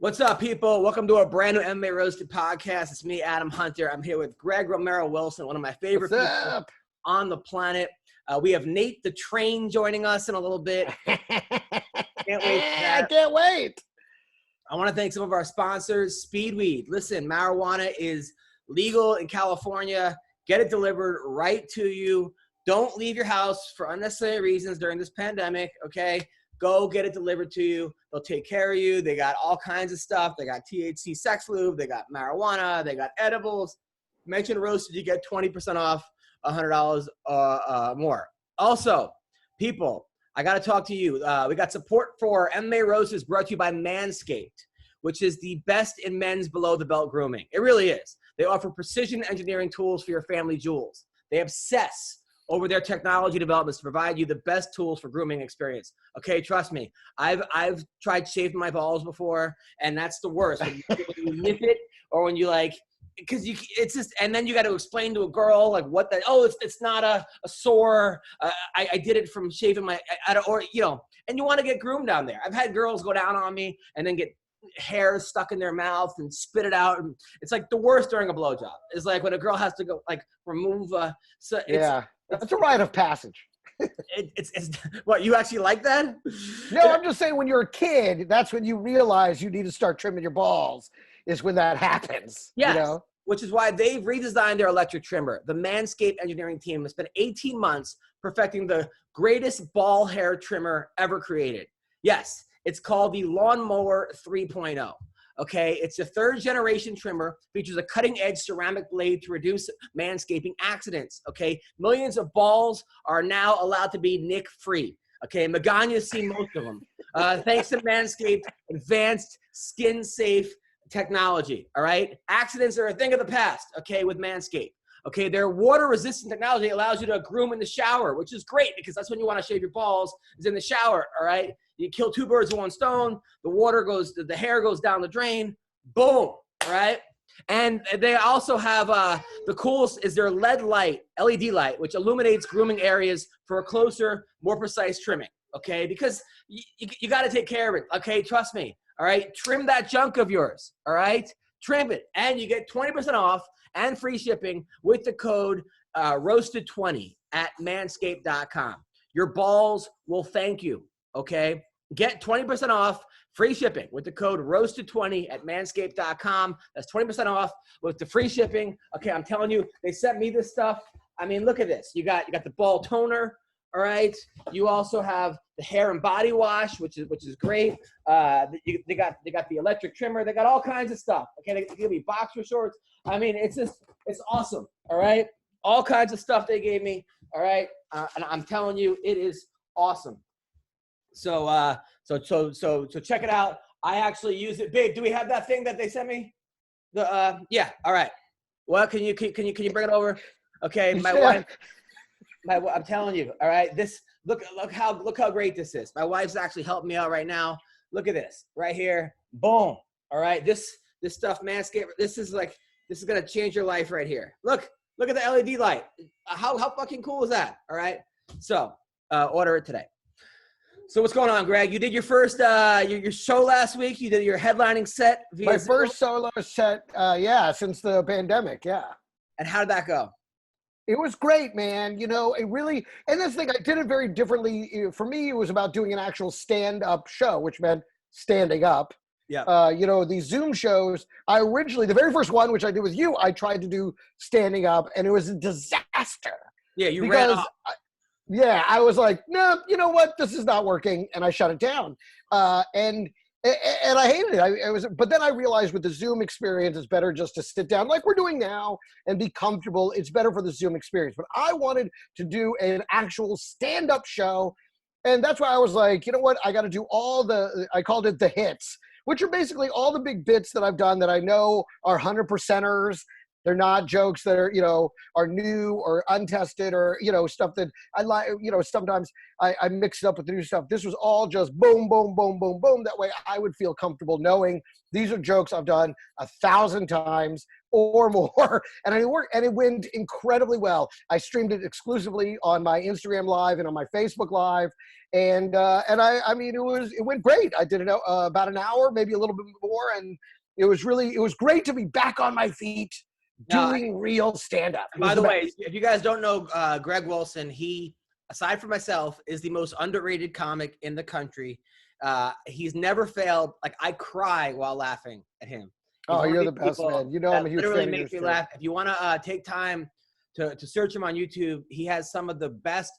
What's up, people? Welcome to a brand new MMA Roasted podcast. It's me, Adam Hunter. I'm here with Greg Romero-Wilson, one of my favorite people on the planet. We have Nate the Train joining us in a little bit. Can't wait for that. I can't wait. I want to thank some of our sponsors. Speedweed. Listen, marijuana is legal in California. Get it delivered right to you. Don't leave your house for unnecessary reasons during this pandemic, okay? Go get it delivered to you. They'll take care of you. They got all kinds of stuff. They got THC sex lube. They got marijuana. They got edibles. Mention Roasted, you get 20% off $100 more. Also, people, I got to talk to you. We got support for MMA Roasters brought to you by Manscaped, which is the best in men's below-the-belt grooming. It really is. They offer precision engineering tools for your family jewels. They obsess over their technology developments to provide you the best tools for grooming experience. Okay, trust me. I've tried shaving my balls before, and that's the worst. When you nip it, or when you like, because it's just, and then you got to explain to a girl like what the, oh, it's not a sore. I did it from shaving my, or you know, and you want to get groomed down there. I've had girls go down on me and then get hair stuck in their mouth and spit it out. And it's like the worst during a blowjob. It's like when a girl has to go like remove. That's a rite of passage. It's what, you actually like that? No, I'm just saying when you're a kid, that's when you realize you need to start trimming your balls, is when that happens. Yes, you know? Which is why they've redesigned their electric trimmer. The Manscaped engineering team has spent 18 months perfecting the greatest ball hair trimmer ever created. Yes, it's called the Lawnmower 3.0. Okay, it's a third-generation trimmer, features a cutting-edge ceramic blade to reduce manscaping accidents. Okay, millions of balls are now allowed to be nick-free. Okay, Magana's seen most of them. Thanks to Manscaped advanced skin-safe technology. All right, accidents are a thing of the past. Okay, with Manscaped. Okay, their water-resistant technology allows you to groom in the shower, which is great because that's when you want to shave your balls, is in the shower. All right. You kill two birds with one stone. The hair goes down the drain. Boom. Right. And they also have the coolest is their LED light, which illuminates grooming areas for a closer, more precise trimming. Okay. Because you got to take care of it. Okay. Trust me. All right. Trim that junk of yours. All right. Trim it. And you get 20% off and free shipping with the code roasted20 at manscaped.com. Your balls will thank you. Okay. Get 20% off, free shipping with the code roasted20 at manscaped.com. That's 20% off with the free shipping. Okay, I'm telling you, they sent me this stuff. I mean, look at this. You got the ball toner, all right? You also have the hair and body wash, which is great. They got the electric trimmer. They got all kinds of stuff. Okay, they give me boxer shorts. I mean, it's awesome, all right? All kinds of stuff they gave me, all right? And I'm telling you, it is awesome. So check it out. I actually use it. Babe, do we have that thing that they sent me? Yeah. All right. Well, can you bring it over? Okay. My wife, I'm telling you. All right. This look how great this is. My wife's actually helping me out right now. Look at this right here. Boom. All right. This stuff, Manscaped. This is gonna change your life right here. Look at the LED light. How fucking cool is that? All right. So order it today. So what's going on, Greg? You did your first your show last week. You did your headlining set. My first solo set, since the pandemic, yeah. And how did that go? It was great, man. You know, it really, and this thing, I did it very differently. For me, it was about doing an actual stand-up show, which meant standing up. Yeah. You know, these Zoom shows, the very first one, which I did with you, I tried to do standing up, and it was a disaster. Yeah, you ran off. Yeah, I was like, no, you know what? This is not working, and I shut it down. And I hated it. But then I realized with the Zoom experience, it's better just to sit down like we're doing now and be comfortable. It's better for the Zoom experience. But I wanted to do an actual stand-up show, and that's why I was like, you know what? I got to do I called it the hits, which are basically all the big bits that I've done that I know are 100%ers. They're not jokes that are, are new or untested or, stuff that I like, sometimes I mix it up with the new stuff. This was all just boom, boom, boom, boom, boom. That way I would feel comfortable knowing these are jokes I've done 1,000 times or more. And it worked, and it went incredibly well. I streamed it exclusively on my Instagram Live and on my Facebook Live. And I mean, it went great. I did it about an hour, maybe a little bit more. And it was great to be back on my feet doing real stand-up. By the way, if you guys don't know Greg Wilson, he, aside from myself, is the most underrated comic in the country. He's never failed. Like, I cry while laughing at him. Oh, you're the best, man. I'm a huge literally fan. Makes me laugh. If you want to take time to search him on YouTube, he has some of the best.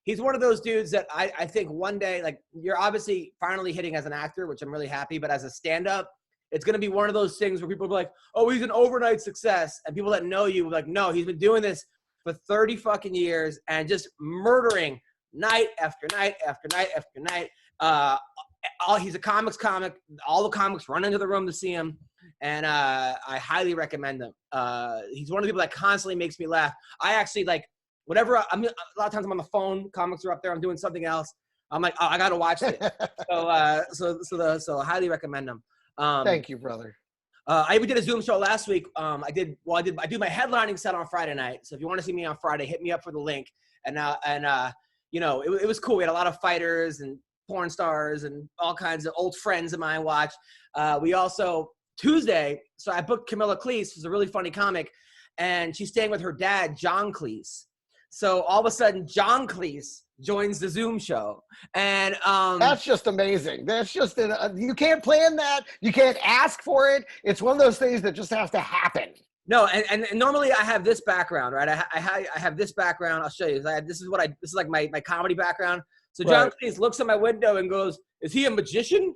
He's one of those dudes that I think one day, like, you're obviously finally hitting as an actor, which I'm really happy, but as a stand-up, it's going to be one of those things where people are like, oh, he's an overnight success. And people that know you are like, no, he's been doing this for 30 fucking years and just murdering night after night after night after night. He's a comics comic. All the comics run into the room to see him. And I highly recommend him. He's one of the people that constantly makes me laugh. I actually, like, whatever, a lot of times I'm on the phone, comics are up there, I'm doing something else. I'm like, oh, I got to watch it. So I highly recommend him. Thank you, brother. I even did a Zoom show last week. I do my headlining set on Friday night. So if you want to see me on Friday, hit me up for the link. And it was cool. We had a lot of fighters and porn stars and all kinds of old friends of mine watch. We also, Tuesday, so I booked Camilla Cleese, who's a really funny comic, and she's staying with her dad, John Cleese. So all of a sudden, John Cleese joins the Zoom show. And that's just amazing. That's just, you can't plan that. You can't ask for it. It's one of those things that just has to happen. No, and normally I have this background, right? I have this background. I'll show you. This is like my comedy background. So John Cleese looks at my window and goes, "Is he a magician?"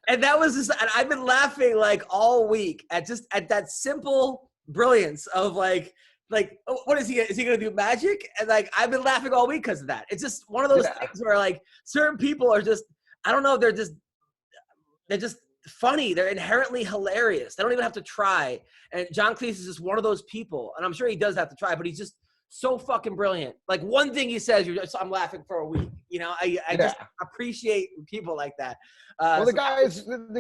And that was just, and I've been laughing like all week at that simple brilliance of like, oh, what is he gonna do, magic? And like, I've been laughing all week because of that. It's just one of those things where like certain people are just, I don't know, they're just funny. They're inherently hilarious. They don't even have to try. And John Cleese is just one of those people. And I'm sure he does have to try, but he's just so fucking brilliant. Like, one thing he says, I'm laughing for a week. I just appreciate people like that. Well, the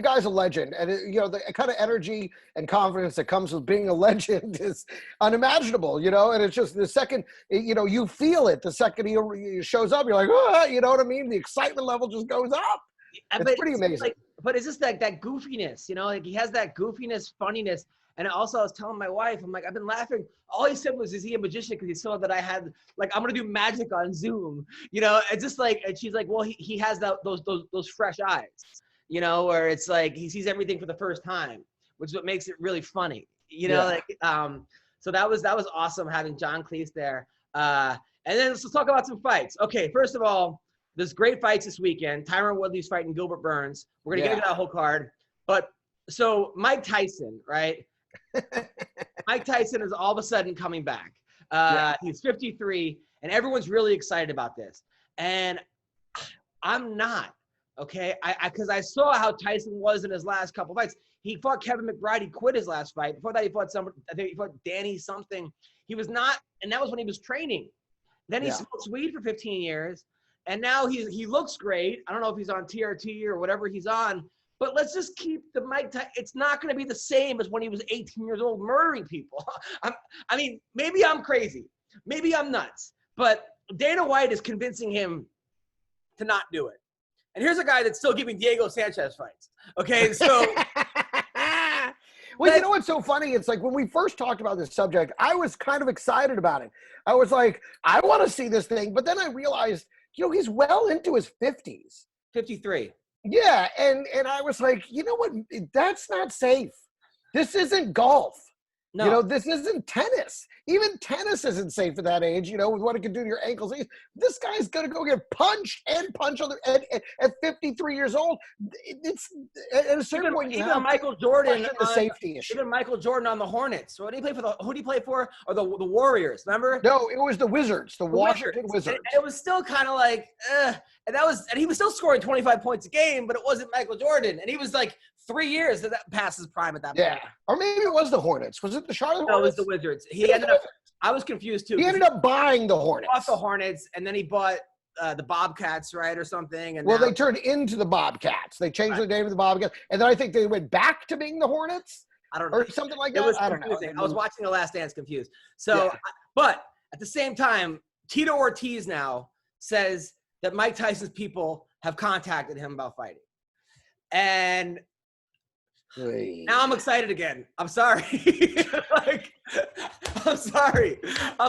guy's a legend, and the kind of energy and confidence that comes with being a legend is unimaginable. And it's just the second, you feel it the second he shows up. You're like, oh, you know what I mean? The excitement level just goes up. It's pretty amazing. But it's just like that goofiness, like he has that goofiness, funniness. And also, I was telling my wife, I'm like, I've been laughing. All he said was, "Is he a magician?" Because he saw that I had, like, I'm gonna do magic on Zoom. It's just like, and she's like, well, he has those fresh eyes, where it's like he sees everything for the first time, which is what makes it really funny. So that was awesome having John Cleese there. And then let's talk about some fights. Okay, first of all, there's great fights this weekend. Tyron Woodley's fighting Gilbert Burns. We're gonna get into that whole card, but so Mike Tyson, right? Mike Tyson is all of a sudden coming back. He's 53, and everyone's really excited about this. And I'm not, okay? Because I saw how Tyson was in his last couple fights. He fought Kevin McBride. He quit his last fight. Before that, he fought somebody. I think he fought Danny something. He was not, and that was when he was training. Then he smoked weed for 15 years, and now he looks great. I don't know if he's on TRT or whatever he's on. But let's just keep the Mike Tyson. It's not going to be the same as when he was 18 years old murdering people. I mean, maybe I'm crazy. Maybe I'm nuts. But Dana White is convincing him to not do it. And here's a guy that's still giving Diego Sanchez fights. Okay, so. Well, you know what's so funny? It's like when we first talked about this subject, I was kind of excited about it. I was like, I want to see this thing. But then I realized, he's well into his 50s. 53. Yeah, and I was like, you know what? That's not safe. This isn't golf. No. This isn't tennis. Even tennis isn't safe at that age, with what it can do to your ankles. This guy's going to go get punched at 53 years old. It's at a certain point. Even Michael Jordan, the safety issue. Even Michael Jordan on the Hornets. So who did he play for? Or the Warriors? Remember? No, it was the Wizards, the Washington Wizards. And it was still kind of like, and he was still scoring 25 points a game, but it wasn't Michael Jordan. And he was like 3 years that passes prime at that point. Yeah. Or maybe it was the Hornets. Was it the Charlotte No, it was Hornets? the Wizards. He ended up. I was confused too. He ended up buying the Hornets. Bought the Hornets, and then he bought the Bobcats, right, or something. And well, now, they turned into the Bobcats. They changed the name of the Bobcats, and then I think they went back to being the Hornets. I don't know. Or something like that. It was I don't know. confusing. I was watching The Last Dance confused. So, but at the same time, Tito Ortiz now says that Mike Tyson's people have contacted him about fighting. And now I'm excited again. I'm sorry. I'm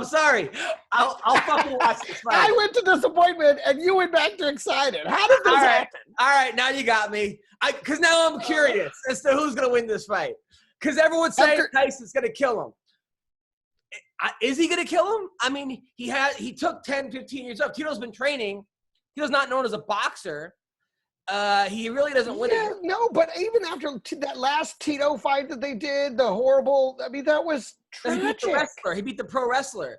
sorry. I'll fucking watch this fight. I went to disappointment and you went back to excited. How did this happen? All right, now you got me. Because now I'm curious as to who's going to win this fight. Because everyone's saying Tyson's going to kill him. Is he going to kill him? I mean, he took 10, 15 years off. Tito's been training. Tito's not known as a boxer. He really doesn't win it. No, but even after that last Tito fight that they did, the horrible, I mean, that was tragic. He beat the pro wrestler.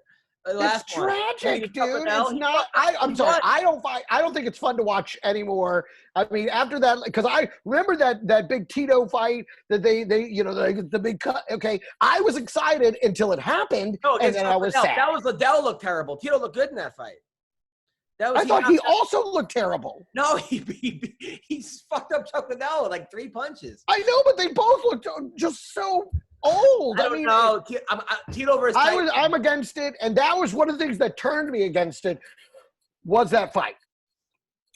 It's tragic, dude. It's not. I'm sorry. I don't think it's fun to watch anymore. I mean, after that, because I remember that big Tito fight that they the big cut. Okay, I was excited until it happened, and then I was sad. That was Liddell looked terrible. Tito looked good in that fight. I thought he also looked terrible. No, he's fucked up Chuck Liddell with like 3 punches. I know, but they both looked just so old. I mean, know. Tito versus Tyson. I'm against it, and that was one of the things that turned me against it. Was that fight?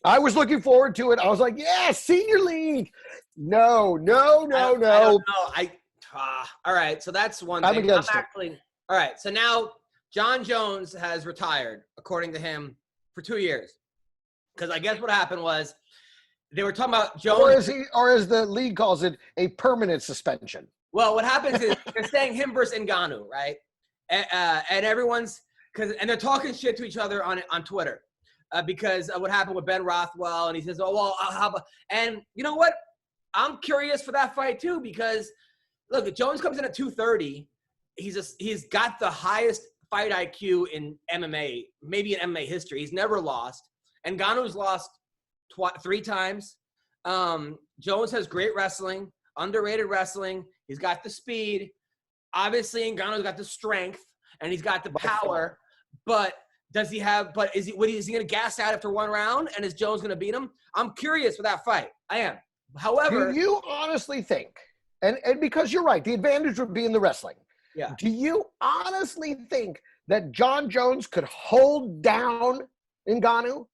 I was looking forward to it. I was like, yeah, senior league. No. I don't know. All right, so that's one thing. I'm against it. All right, so now John Jones has retired, according to him, for 2 years. Because I guess what happened was they were talking about Jones. Or as the league calls it, a permanent suspension. Well, what happens is they're saying him versus Ngannou, right? And everyone's and they're talking shit to each other on Twitter because of what happened with Ben Rothwell, and he says, "Oh well, how about?" And you know what? I'm curious for that fight too because look, if Jones comes in at 230, he's got the highest fight IQ in MMA, maybe in MMA history. He's never lost. Ngannou's lost 3 times. Jones has great wrestling, underrated wrestling. He's got the speed. Obviously, Ngannou's got the strength and he's got the power. But is he going to gas out after 1 round? And is Jones going to beat him? I'm curious for that fight. I am. However, do you honestly think, and because you're right, the advantage would be in the wrestling. Yeah. Do you honestly think that John Jones could hold down Ngannou?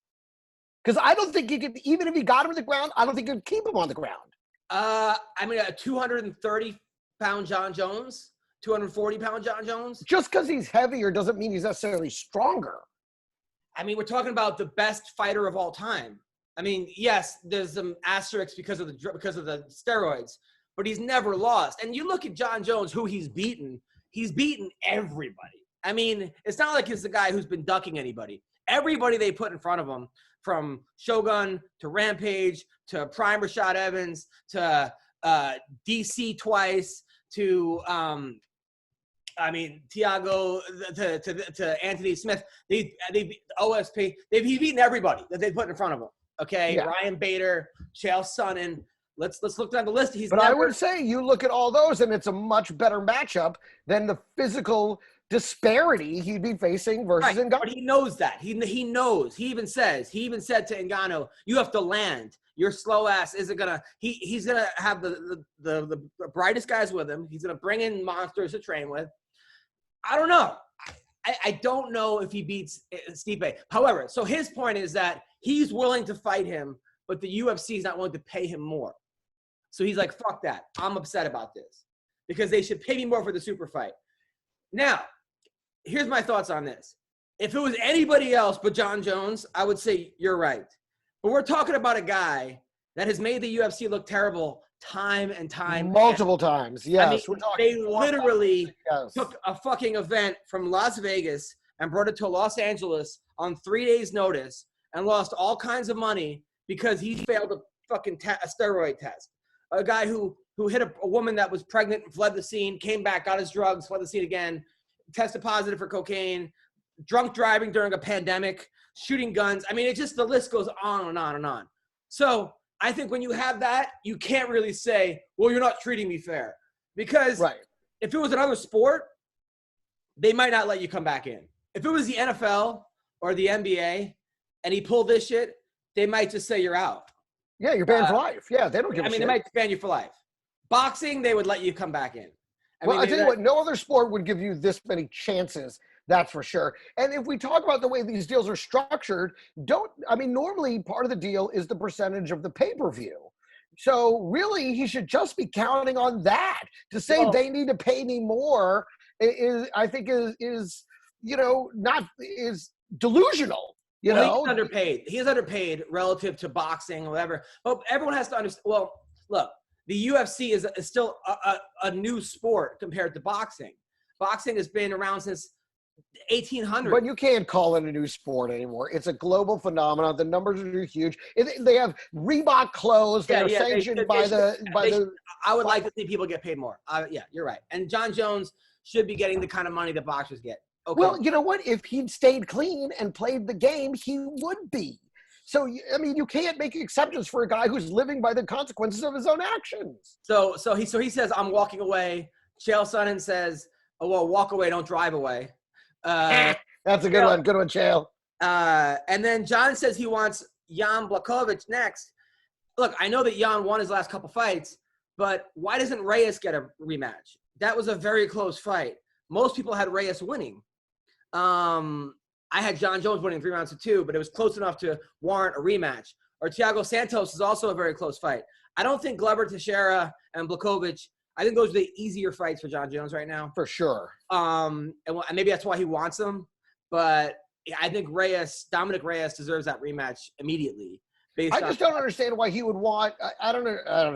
Because I don't think he could, even if he got him on the ground, I don't think he could keep him on the ground. I mean, a 230-pound John Jones, 240-pound John Jones. Just because he's heavier doesn't mean he's necessarily stronger. I mean, we're talking about the best fighter of all time. I mean, yes, there's some asterisks because of the steroids, but he's never lost. And you look at John Jones, who he's beaten everybody. I mean, it's not like he's the guy who's been ducking anybody. Everybody they put in front of him, from Shogun to Rampage to Prime Rashad Evans to DC twice to Tiago to Anthony Smith. They OSP. He's beaten everybody that they put in front of him. Okay, yeah. Ryan Bader, Chael Sonnen. Let's look down the list. I would say you look at all those, and it's a much better matchup than the physical disparity he'd be facing versus Ngannou. But he knows that. He knows. He even said to Ngannou, "You have to land. Your slow ass isn't gonna." He's gonna have the brightest guys with him. He's gonna bring in monsters to train with. I don't know. I don't know if he beats Stipe. However, so his point is that he's willing to fight him, but the UFC is not willing to pay him more. So he's like, fuck that. I'm upset about this because they should pay me more for the super fight. Now, here's my thoughts on this. If it was anybody else but John Jones, I would say you're right. But we're talking about a guy that has made the UFC look terrible time and time. Multiple times, yes. I mean, they literally took a fucking event from Las Vegas and brought it to Los Angeles on 3 days' notice and lost all kinds of money because he failed a fucking a steroid test. A guy who hit a woman that was pregnant and fled the scene, came back, got his drugs, fled the scene again, tested positive for cocaine, drunk driving during a pandemic, shooting guns. I mean, the list goes on and on and on. So I think when you have that, you can't really say, well, you're not treating me fair. Because if it was another sport, they might not let you come back in. If it was the NFL or the NBA and he pulled this shit, they might just say you're out. Yeah, you're banned for life. Yeah, they don't give a shit. They might ban you for life. Boxing, they would let you come back in. I tell you what, no other sport would give you this many chances. That's for sure. And if we talk about the way these deals are structured, normally part of the deal is the percentage of the pay-per-view. So really, he should just be counting on that. To say they need to pay me more is delusional. He's underpaid. He is underpaid relative to boxing or whatever. But everyone has to understand. Well, look, the UFC is still a new sport compared to boxing. Boxing has been around since 1800. But you can't call it a new sport anymore. It's a global phenomenon. The numbers are huge. They have Reebok clothes that are sanctioned by the. I would like to see people get paid more. Yeah, you're right. And John Jones should be getting the kind of money that boxers get. Okay. Well, you know what? If he'd stayed clean and played the game, he would be. So, you can't make exceptions for a guy who's living by the consequences of his own actions. So he says, I'm walking away. Chael Sonnen says, oh, well, walk away, don't drive away. That's a good one. Good one, Chael. And then John says he wants Jan Blachowicz next. Look, I know that Jan won his last couple fights, but why doesn't Reyes get a rematch? That was a very close fight. Most people had Reyes winning. I had John Jones winning 3 rounds to 2, but it was close enough to warrant a rematch. Or Thiago Santos is also a very close fight. I don't think Glover Teixeira and Blachowicz, I think those are the easier fights for John Jones right now. For sure. And maybe that's why he wants them. But I think Dominic Reyes deserves that rematch immediately. I just don't understand why he would want, I don't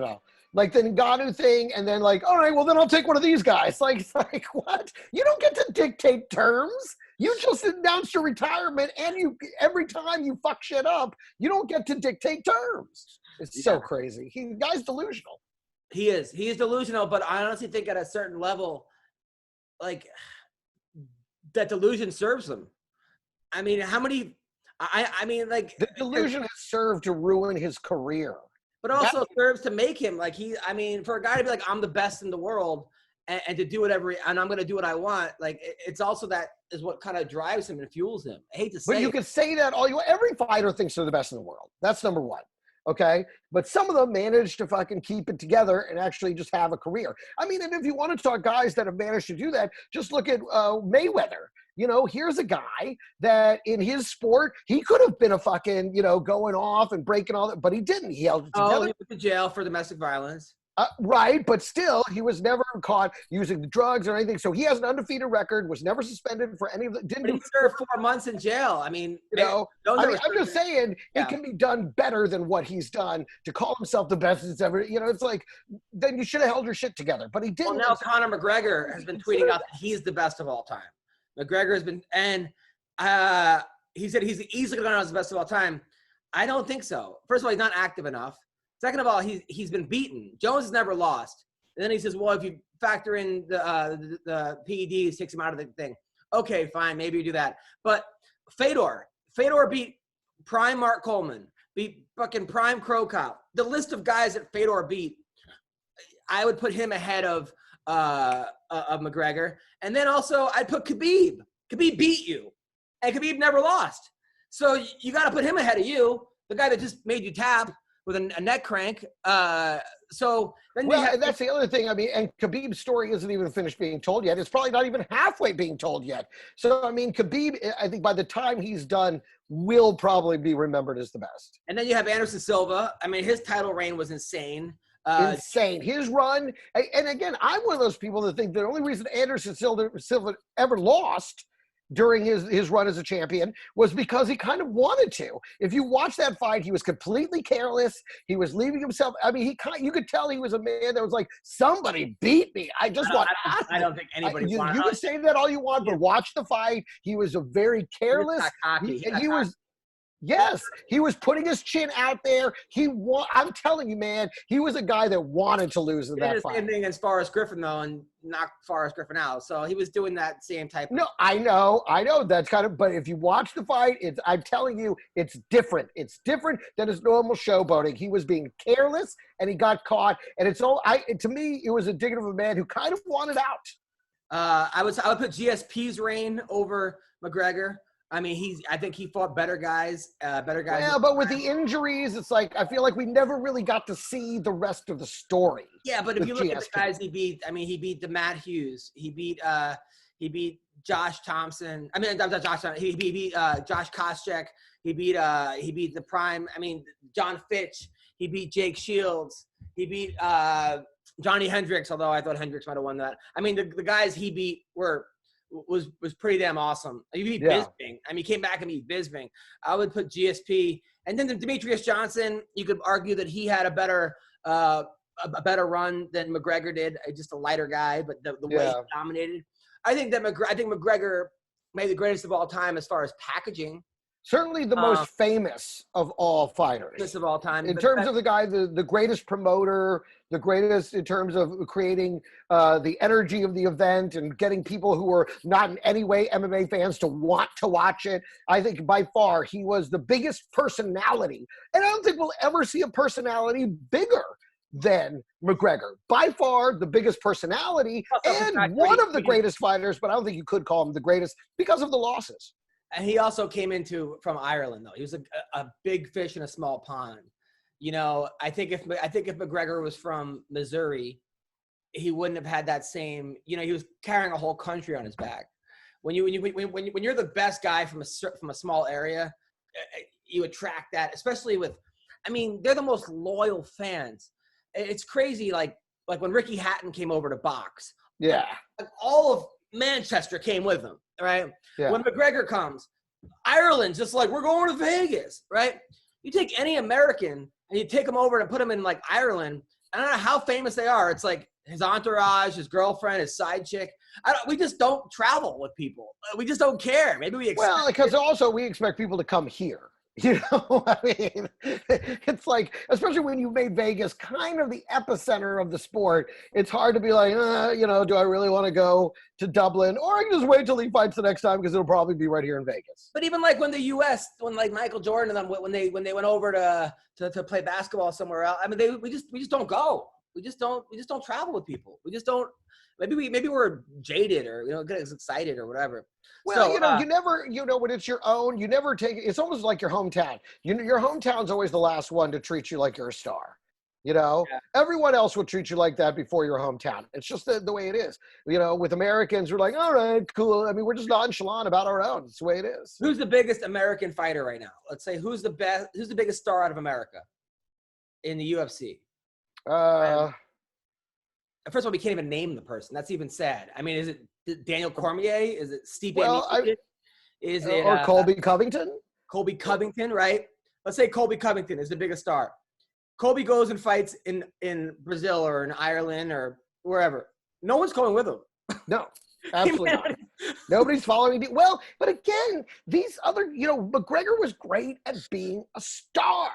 know. Like the Ngannou thing, and then all right, well then I'll take one of these guys. Like what? You don't get to dictate terms. You just announced your retirement, and every time you fuck shit up, you don't get to dictate terms. It's so crazy. The guy's delusional. He is delusional, but I honestly think at a certain level, that delusion serves him. I mean, the delusion has served to ruin his career. But also serves to make him for a guy to be like, I'm the best in the world and to do whatever, and I'm going to do what I want. It's also that is what kind of drives him and fuels him. I hate to say But you can say that every fighter thinks they're the best in the world. That's number one. Okay. But some of them manage to fucking keep it together and actually just have a career. And if you want to talk guys that have managed to do that, just look at Mayweather. Here's a guy that in his sport, he could have been a fucking, going off and breaking all that, but he didn't. He held it together. Oh, he went to jail for domestic violence. Right, but still, he was never caught using the drugs or anything. So he has an undefeated record, was never suspended for any of the. He served 4 months in jail. I'm just saying it can be done better than what he's done to call himself the best it's ever. It's like then you should have held your shit together, but he didn't. Well, now Conor McGregor has been tweeting out that he's the best of all time. McGregor has been, and he said he's easily going to be the best of all time. I don't think so. First of all, he's not active enough. Second of all, he's been beaten. Jones has never lost. And then he says, well, if you factor in the PEDs, takes him out of the thing. Okay, fine, maybe you do that. But Fedor beat prime Mark Coleman, beat fucking prime Crow Cop. The list of guys that Fedor beat, I would put him ahead of McGregor. And then also I'd put Khabib. Khabib beat you, and Khabib never lost. So you got to put him ahead of you, the guy that just made you tap with a neck crank. So then that's the other thing. And Khabib's story isn't even finished being told yet. It's probably not even halfway being told yet. So Khabib, I think by the time he's done, will probably be remembered as the best. And then you have Anderson Silva. His title reign was insane. Insane. His run, and again, I'm one of those people that think the only reason Anderson Silva ever lost during his run as a champion was because he kind of wanted to. If you watch that fight, he was completely careless. He was leaving himself. You could tell he was a man that was like, somebody beat me. I just want. I don't think anybody. You can say that all you want, but watch the fight. He was a very careless. He was Yes, he was putting his chin out there. I'm telling you, man, he was a guy that wanted to lose in He did that the fight. same thing as Forrest Griffin, though, and knocked Forrest Griffin out. So he was doing that same type No, I know. That's kind of, but if you watch the fight, I'm telling you, it's different. It's different than his normal showboating. He was being careless and he got caught. And to me, it was indicative of a man who kind of wanted out. I would put GSP's reign over McGregor. I mean, I think he fought better guys. Yeah, but with the injuries, it's like I feel like we never really got to see the rest of the story. Yeah, but if you look at the guys he beat, I mean, he beat the Matt Hughes. He beat Josh Thompson. I mean, not Josh Thompson. He beat Josh Koscheck. He beat the prime. I mean, John Fitch. He beat Jake Shields. He beat Johnny Hendricks. Although I thought Hendricks might have won that. I mean, the guys he beat was pretty damn awesome. He beat Bisping. I mean, he came back and beat Bisping. I would put GSP, and then Demetrius Johnson. You could argue that he had a better run than McGregor did. Just a lighter guy, but the way he dominated. I think McGregor may be the greatest of all time as far as packaging. Certainly the most famous of all fighters. Famous of all time. In terms of the guy, the greatest promoter, the greatest in terms of creating the energy of the event and getting people who were not in any way MMA fans to want to watch it. I think by far he was the biggest personality. And I don't think we'll ever see a personality bigger than McGregor. By far the biggest personality and one of the greatest fighters, but I don't think you could call him the greatest because of the losses. And he also came from Ireland, though. He was a big fish in a small pond. You know, I think if McGregor was from Missouri, he wouldn't have had that same. You know, he was carrying a whole country on his back. When you're the best guy from a small area, you attract that, especially with. I mean, they're the most loyal fans. It's crazy, like when Ricky Hatton came over to box. Yeah, like all of Manchester came with him. Right? Yeah. When McGregor comes, Ireland's just like, we're going to Vegas, right? You take any American and you take them over and put them in like Ireland. I don't know how famous they are. It's like his entourage, his girlfriend, his side chick. We just don't travel with people. We just don't care. Maybe we expect. Well, because also we expect people to come here. You know, I mean, it's like, especially when you made Vegas kind of the epicenter of the sport, it's hard to be like, you know, do I really want to go to Dublin? Or I can just wait till he fights the next time because it'll probably be right here in Vegas. But even like when the U.S., when like Michael Jordan and them, when they went over to play basketball somewhere else, I mean, we just don't go. We just don't travel with people. We just don't. Maybe we're jaded or get excited or whatever. Well, so, you never, when it's your own, you never take it. It's almost like your hometown. Your hometown's always the last one to treat you like you're a star. Everyone else will treat you like that before your hometown. It's just the way it is. With Americans, we're like, all right, cool. I mean, we're just nonchalant about our own. It's the way it is. Who's the biggest American fighter right now? Let's say who's the biggest star out of America in the UFC? First of all, we can't even name the person. That's even sad. I mean, is it Daniel Cormier? Is it Steve? Is it or Colby Covington? Colby Covington, right? Let's say Colby Covington is the biggest star. Colby goes and fights in Brazil or in Ireland or wherever. No one's going with him. No, absolutely not. Nobody's following. Well, but again, these other, McGregor was great at being a star.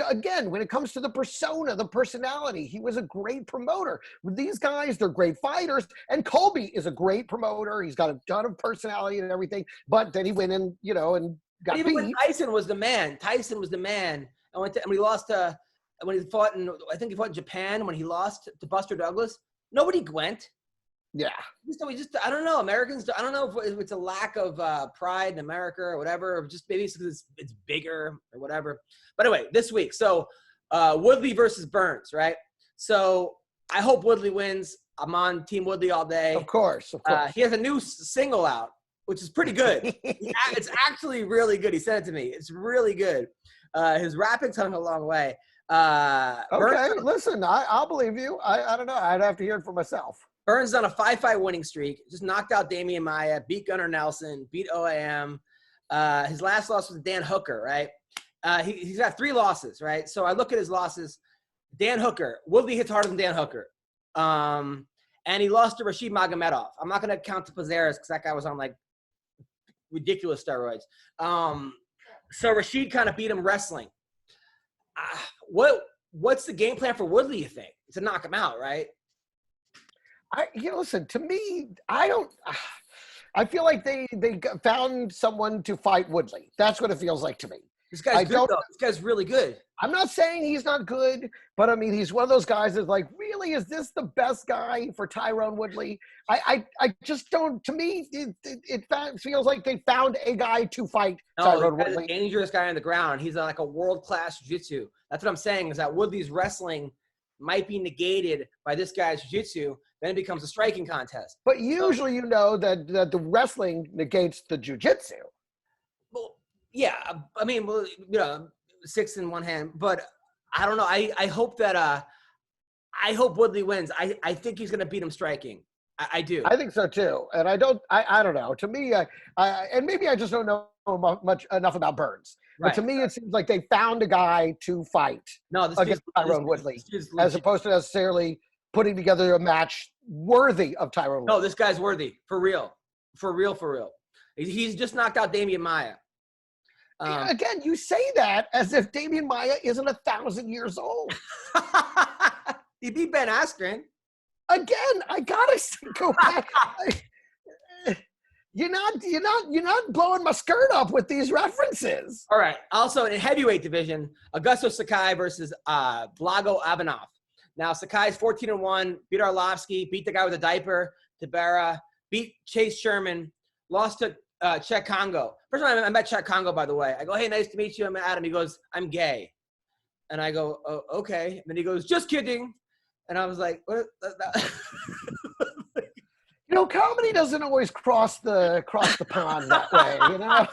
Again, when it comes to the persona, the personality, he was a great promoter. With these guys, they're great fighters, and Colby is a great promoter. He's got a ton of personality and everything, but then he went in, and got even beat. When Tyson was the man, and when he lost to, when he fought I think he fought in Japan when he lost to Buster Douglas, nobody went. Yeah. I don't know. Americans, I don't know if it's a lack of pride in America or whatever, or just maybe it's because it's bigger or whatever. But anyway, this week, so Woodley versus Burns, right? So I hope Woodley wins. I'm on Team Woodley all day. Of course. He has a new single out, which is pretty good. It's actually really good. He sent it to me. It's really good. His rapping's come a long way. Okay, listen, I'll believe you. I don't know. I'd have to hear it for myself. Burns on a 5-fight winning streak. Just knocked out Damian Maia, beat Gunnar Nelson, beat OAM. His last loss was Dan Hooker, right? He's got 3 losses, right? So I look at his losses. Dan Hooker. Woodley hits harder than Dan Hooker. And he lost to Rashid Magomedov. I'm not going to count to Pazeras because that guy was on, like, ridiculous steroids. So Rashid kind of beat him wrestling. What's the game plan for Woodley, you think? To knock him out, right? Listen, to me, I feel like they found someone to fight Woodley. That's what it feels like to me. This guy's good, though. This guy's really good. I'm not saying he's not good, but I mean, he's one of those guys that's like, really, is this the best guy for Tyron Woodley? I just don't, to me, it feels like they found a guy to fight Tyron Woodley. A dangerous guy on the ground. He's like a world-class jiu-jitsu. That's what I'm saying, is that Woodley's wrestling might be negated by this guy's jiu-jitsu. Then it becomes a striking contest. But usually you know that the wrestling negates the jiu-jitsu. Well, yeah. I mean, well, you know, 6 in one hand. But I don't know. I hope that I hope Woodley wins. I think he's going to beat him striking. I do. I think so too. And I don't know. To me, and maybe I just don't know enough about Burns. Right. But to me, it seems like they found a guy to fight against Tyron Woodley, as opposed to necessarily putting together a match worthy of Tyron Woodley. No, this guy's worthy. For real. For real. He's just knocked out Damian Maia. Again, you say that as if Damian Maia isn't 1,000 years old. He beat Ben Askren. Again, I gotta go back. You're not blowing my skirt up with these references. All right. Also, in heavyweight division, Augusto Sakai versus Blago Ivanov. Now, Sakai's 14-1, beat Arlovsky, beat the guy with a diaper, Tabera, beat Chase Sherman, lost to Chet Congo. First time I met Chet Congo, by the way. I go, hey, nice to meet you. I'm Adam. He goes, I'm gay. And I go, oh, okay. And then he goes, just kidding. And I was like, what? You know, comedy doesn't always cross the pond that way, you know?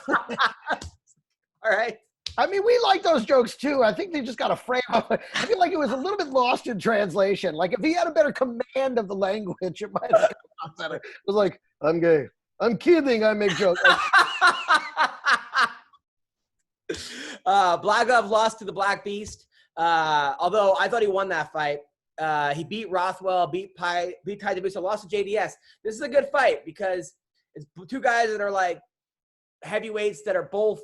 All right. I mean, we like those jokes too. I think they just got to frame up. I feel like it was a little bit lost in translation. Like if he had a better command of the language, it might have been better. It was like, I'm gay. I'm kidding. I make jokes. Blagov lost to the Black Beast. Although I thought he won that fight. He beat Rothwell, beat Tai DeVito, lost to JDS. This is a good fight because it's two guys that are like heavyweights that are both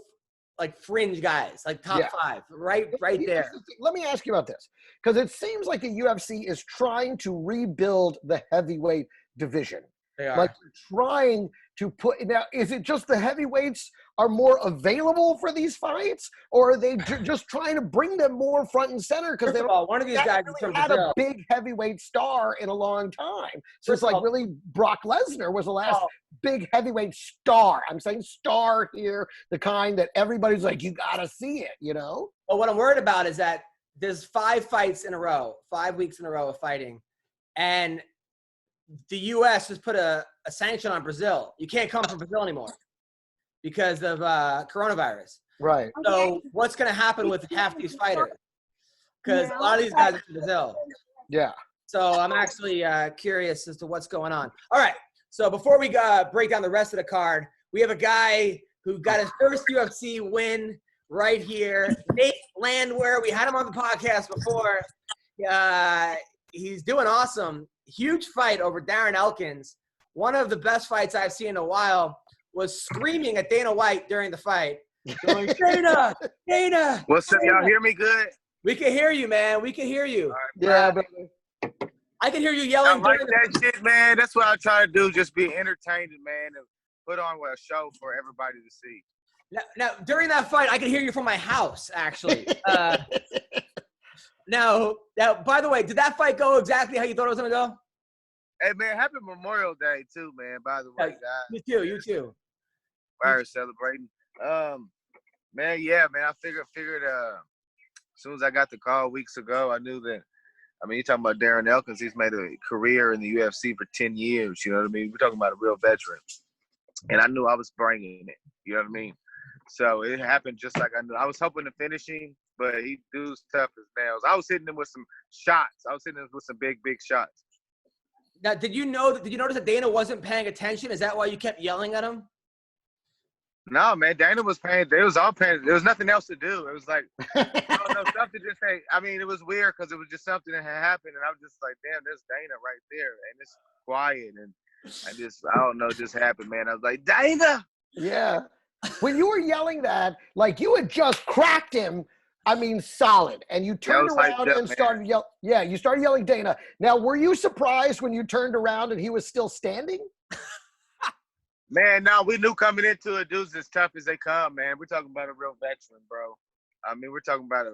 like fringe guys, like top 5, right there. Let me ask you about this, because it seems like the UFC is trying to rebuild the heavyweight division. They are. Like trying to put now. Is it just the heavyweights are more available for these fights, or are they just trying to bring them more front and center? Because one of these guys really had a big heavyweight star in a long time. So it's like really Brock Lesnar was the last big heavyweight star. I'm saying star here, the kind that everybody's like, you got to see it, you know? Well, what I'm worried about is that there's 5 fights in a row, 5 weeks in a row of fighting, and the U.S. has put a sanction on Brazil. You can't come from Brazil anymore because of coronavirus. Right. So what's going to happen with half these fighters? Because a lot of these guys are from Brazil. Yeah. So I'm actually curious as to what's going on. All right. So before we break down the rest of the card, we have a guy who got his first UFC win right here. Nate Landwehr. We had him on the podcast before. He's doing awesome. Huge fight over Darren Elkins. One of the best fights I've seen in a while. Was screaming at Dana White during the fight. Going, Dana! What's up? Y'all hear me good? We can hear you, man. We can hear you. Right, yeah, brother. I can hear you yelling. I like that shit, man. That's what I try to do. Just be entertaining, man, and put on a show for everybody to see. Now during that fight, I could hear you from my house, actually. Now, by the way, did that fight go exactly how you thought it was going to go? Hey, man, happy Memorial Day, too, man, by the way, guys. You too. Fire celebrating. Man, yeah, man, I figured as soon as I got the call weeks ago, I knew that, I mean, you're talking about Darren Elkins. He's made a career in the UFC for 10 years, you know what I mean? We're talking about a real veteran. And I knew I was bringing it, you know what I mean? So it happened just like I knew. I was hoping to finish him, but he dude's tough as nails. I was hitting him with some shots. I was hitting him with some big shots. Now, did you notice that Dana wasn't paying attention? Is that why you kept yelling at him? No, man, Dana was paying. They was all paying. There was nothing else to do. It was like, I don't know, something just say. I mean, it was weird because it was just something that had happened, and I was just like, damn, there's Dana right there, and it's quiet, and I don't know, just happened, man. I was like, Dana. Yeah. when you were yelling that, like you had just cracked him, I mean, solid. And you turned around and started yelling. Yeah, you started yelling Dana. Now, were you surprised when you turned around and he was still standing? Man, no, we knew coming into it, dudes as tough as they come, man. We're talking about a real veteran, bro. I mean, we're talking about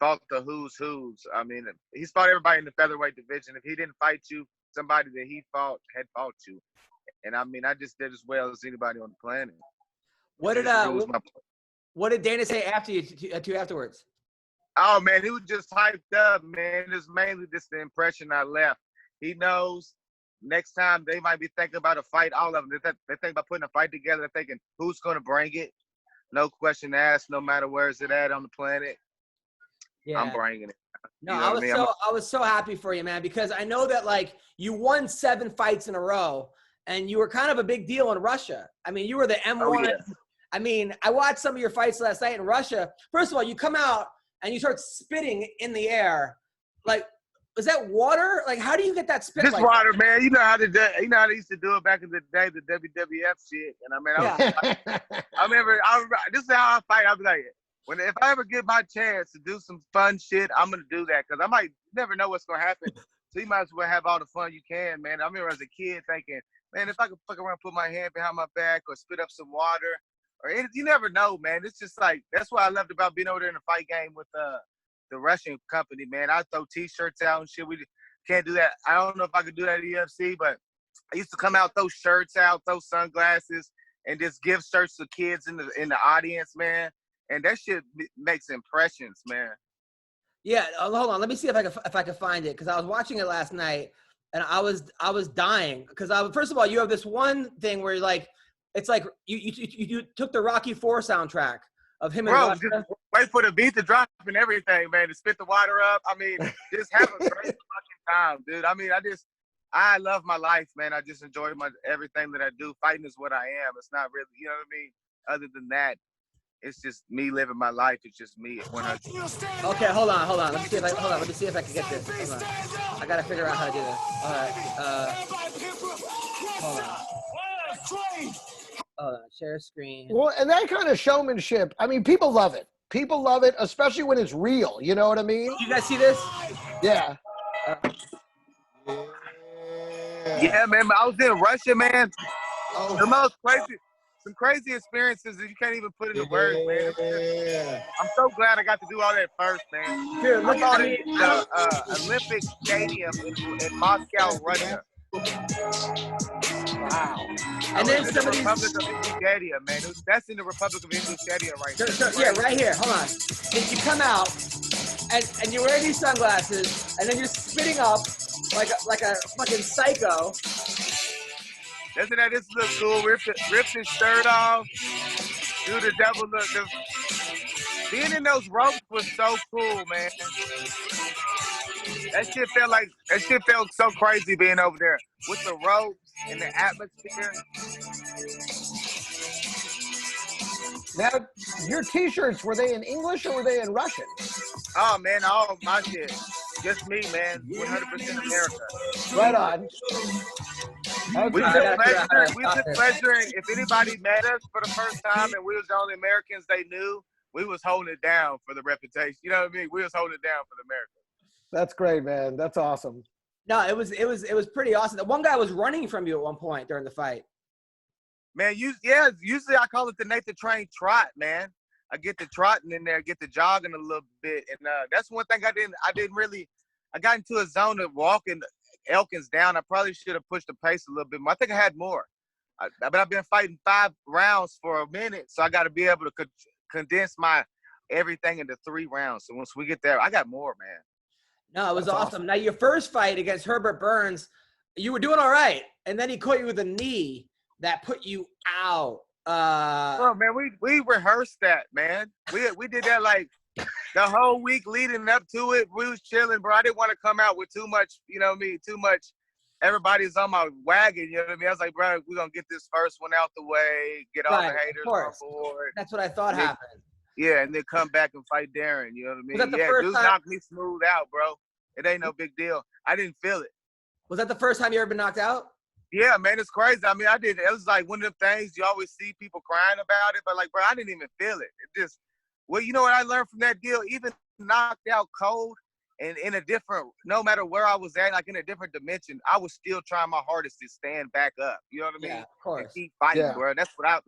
fought the who's. I mean, he's fought everybody in the featherweight division. If he didn't fight you, somebody that he fought had fought you. And I mean, I just did as well as anybody on the planet. What did Dana say after you two afterwards? Oh man, he was just hyped up, man. It's mainly just the impression I left. He knows next time they might be thinking about a fight. All of them, they think about putting a fight together. They're thinking who's going to bring it. No question asked. No matter where is it at on the planet. Yeah. I'm bringing it. No, you know I was so happy for you, man, because I know that like you won 7 fights in a row, and you were kind of a big deal in Russia. I mean, you were the M1. Oh, yeah. I mean, I watched some of your fights last night in Russia. First of all, you come out and you start spitting in the air. Like, was that water? Like, how do you get that spit? Just like water, man. You know how they used to do it back in the day, the WWF shit. And I mean, I remember. This is how I fight. I'll be like, if I ever get my chance to do some fun shit, I'm gonna do that because I might never know what's gonna happen. So you might as well have all the fun you can, man. I remember as a kid thinking, man, if I could fuck around, put my hand behind my back, or spit up some water, you never know, man. It's just like that's what I loved about being over there in the fight game with the Russian company, man. I throw T-shirts out and shit. We can't do that. I don't know if I could do that at UFC, but I used to come out, throw shirts out, throw sunglasses, and just give shirts to kids in the audience, man. And that shit makes impressions, man. Yeah, hold on. Let me see if I can find it because I was watching it last night and I was dying because first of all, you have this one thing where you're like, it's like you took the Rocky IV soundtrack of him and Russia. Just wait for the beat to drop and everything, man, to spit the water up. I mean, just have a great fucking time, dude. I mean, I love my life, man. I just enjoy everything that I do. Fighting is what I am. It's not really, you know what I mean? Other than that, it's just me living my life. It's just me. Okay, hold on. Let me see if I can get this. Hold on. I gotta figure out how to do this. All right. Hold on. Hold on. Share screen. Well, and that kind of showmanship. I mean, people love it. People love it, especially when it's real. You know what I mean? You guys see this? Yeah. Yeah, man. I was in Russia, man. Oh. The most some crazy experiences that you can't even put into words, man. I'm so glad I got to do all that first, man. Dude, look at the Olympic Stadium in Moscow, Russia. Wow. And then some of these Republic of Ingushetia, man. That's in the Republic of Ingushetia right now. So, yeah, right here. Hold on. You come out and you wear these sunglasses and then you're spitting up like a fucking psycho. Doesn't that just look cool? Rip his shirt off. Do the devil look. Being in those ropes was so cool, man. That shit felt so crazy being over there with the ropes and the atmosphere. Now, your T-shirts, were they in English or were they in Russian? Oh, man, all my shit. Just me, man. 100% America. Right on. Okay. We took pleasure in, if anybody met us for the first time and we was the only Americans they knew, we was holding it down for the reputation. You know what I mean? We was holding it down for the Americans. That's great, man. That's awesome. No, it was pretty awesome. The one guy was running from you at one point during the fight. Man, usually I call it the Nathan Train trot, man. I get the trotting in there, get the jogging a little bit, and that's one thing I got into a zone of walking Elkins down. I probably should have pushed the pace a little bit more. I think I had more, but I've been fighting 5 rounds for a minute, so I got to be able to condense my everything into 3 rounds. So once we get there, I got more, man. No, it was awesome. Now, your first fight against Herbert Burns, you were doing all right, and then he caught you with a knee that put you out. Oh man, we rehearsed that, man. We did that like the whole week leading up to it. We was chilling, bro. I didn't want to come out with too much, you know what I mean? Too much. Everybody's on my wagon, you know what I mean? I was like, bro, we're gonna get this first one out the way, get all the haters on board. That's what I thought happened. Yeah, and then come back and fight Darren, you know what I mean? Yeah, dudes knocked me smooth out, bro. It ain't no big deal. I didn't feel it. Was that the first time you ever been knocked out? Yeah, man, it's crazy. I mean, it was like one of them things you always see people crying about it, but like, bro, I didn't even feel it. It just, well, you know what I learned from that deal? Even knocked out cold and in a different, no matter where I was at, like in a different dimension, I was still trying my hardest to stand back up. You know what I mean? Yeah, of course. And keep fighting, Yeah. bro. That's what I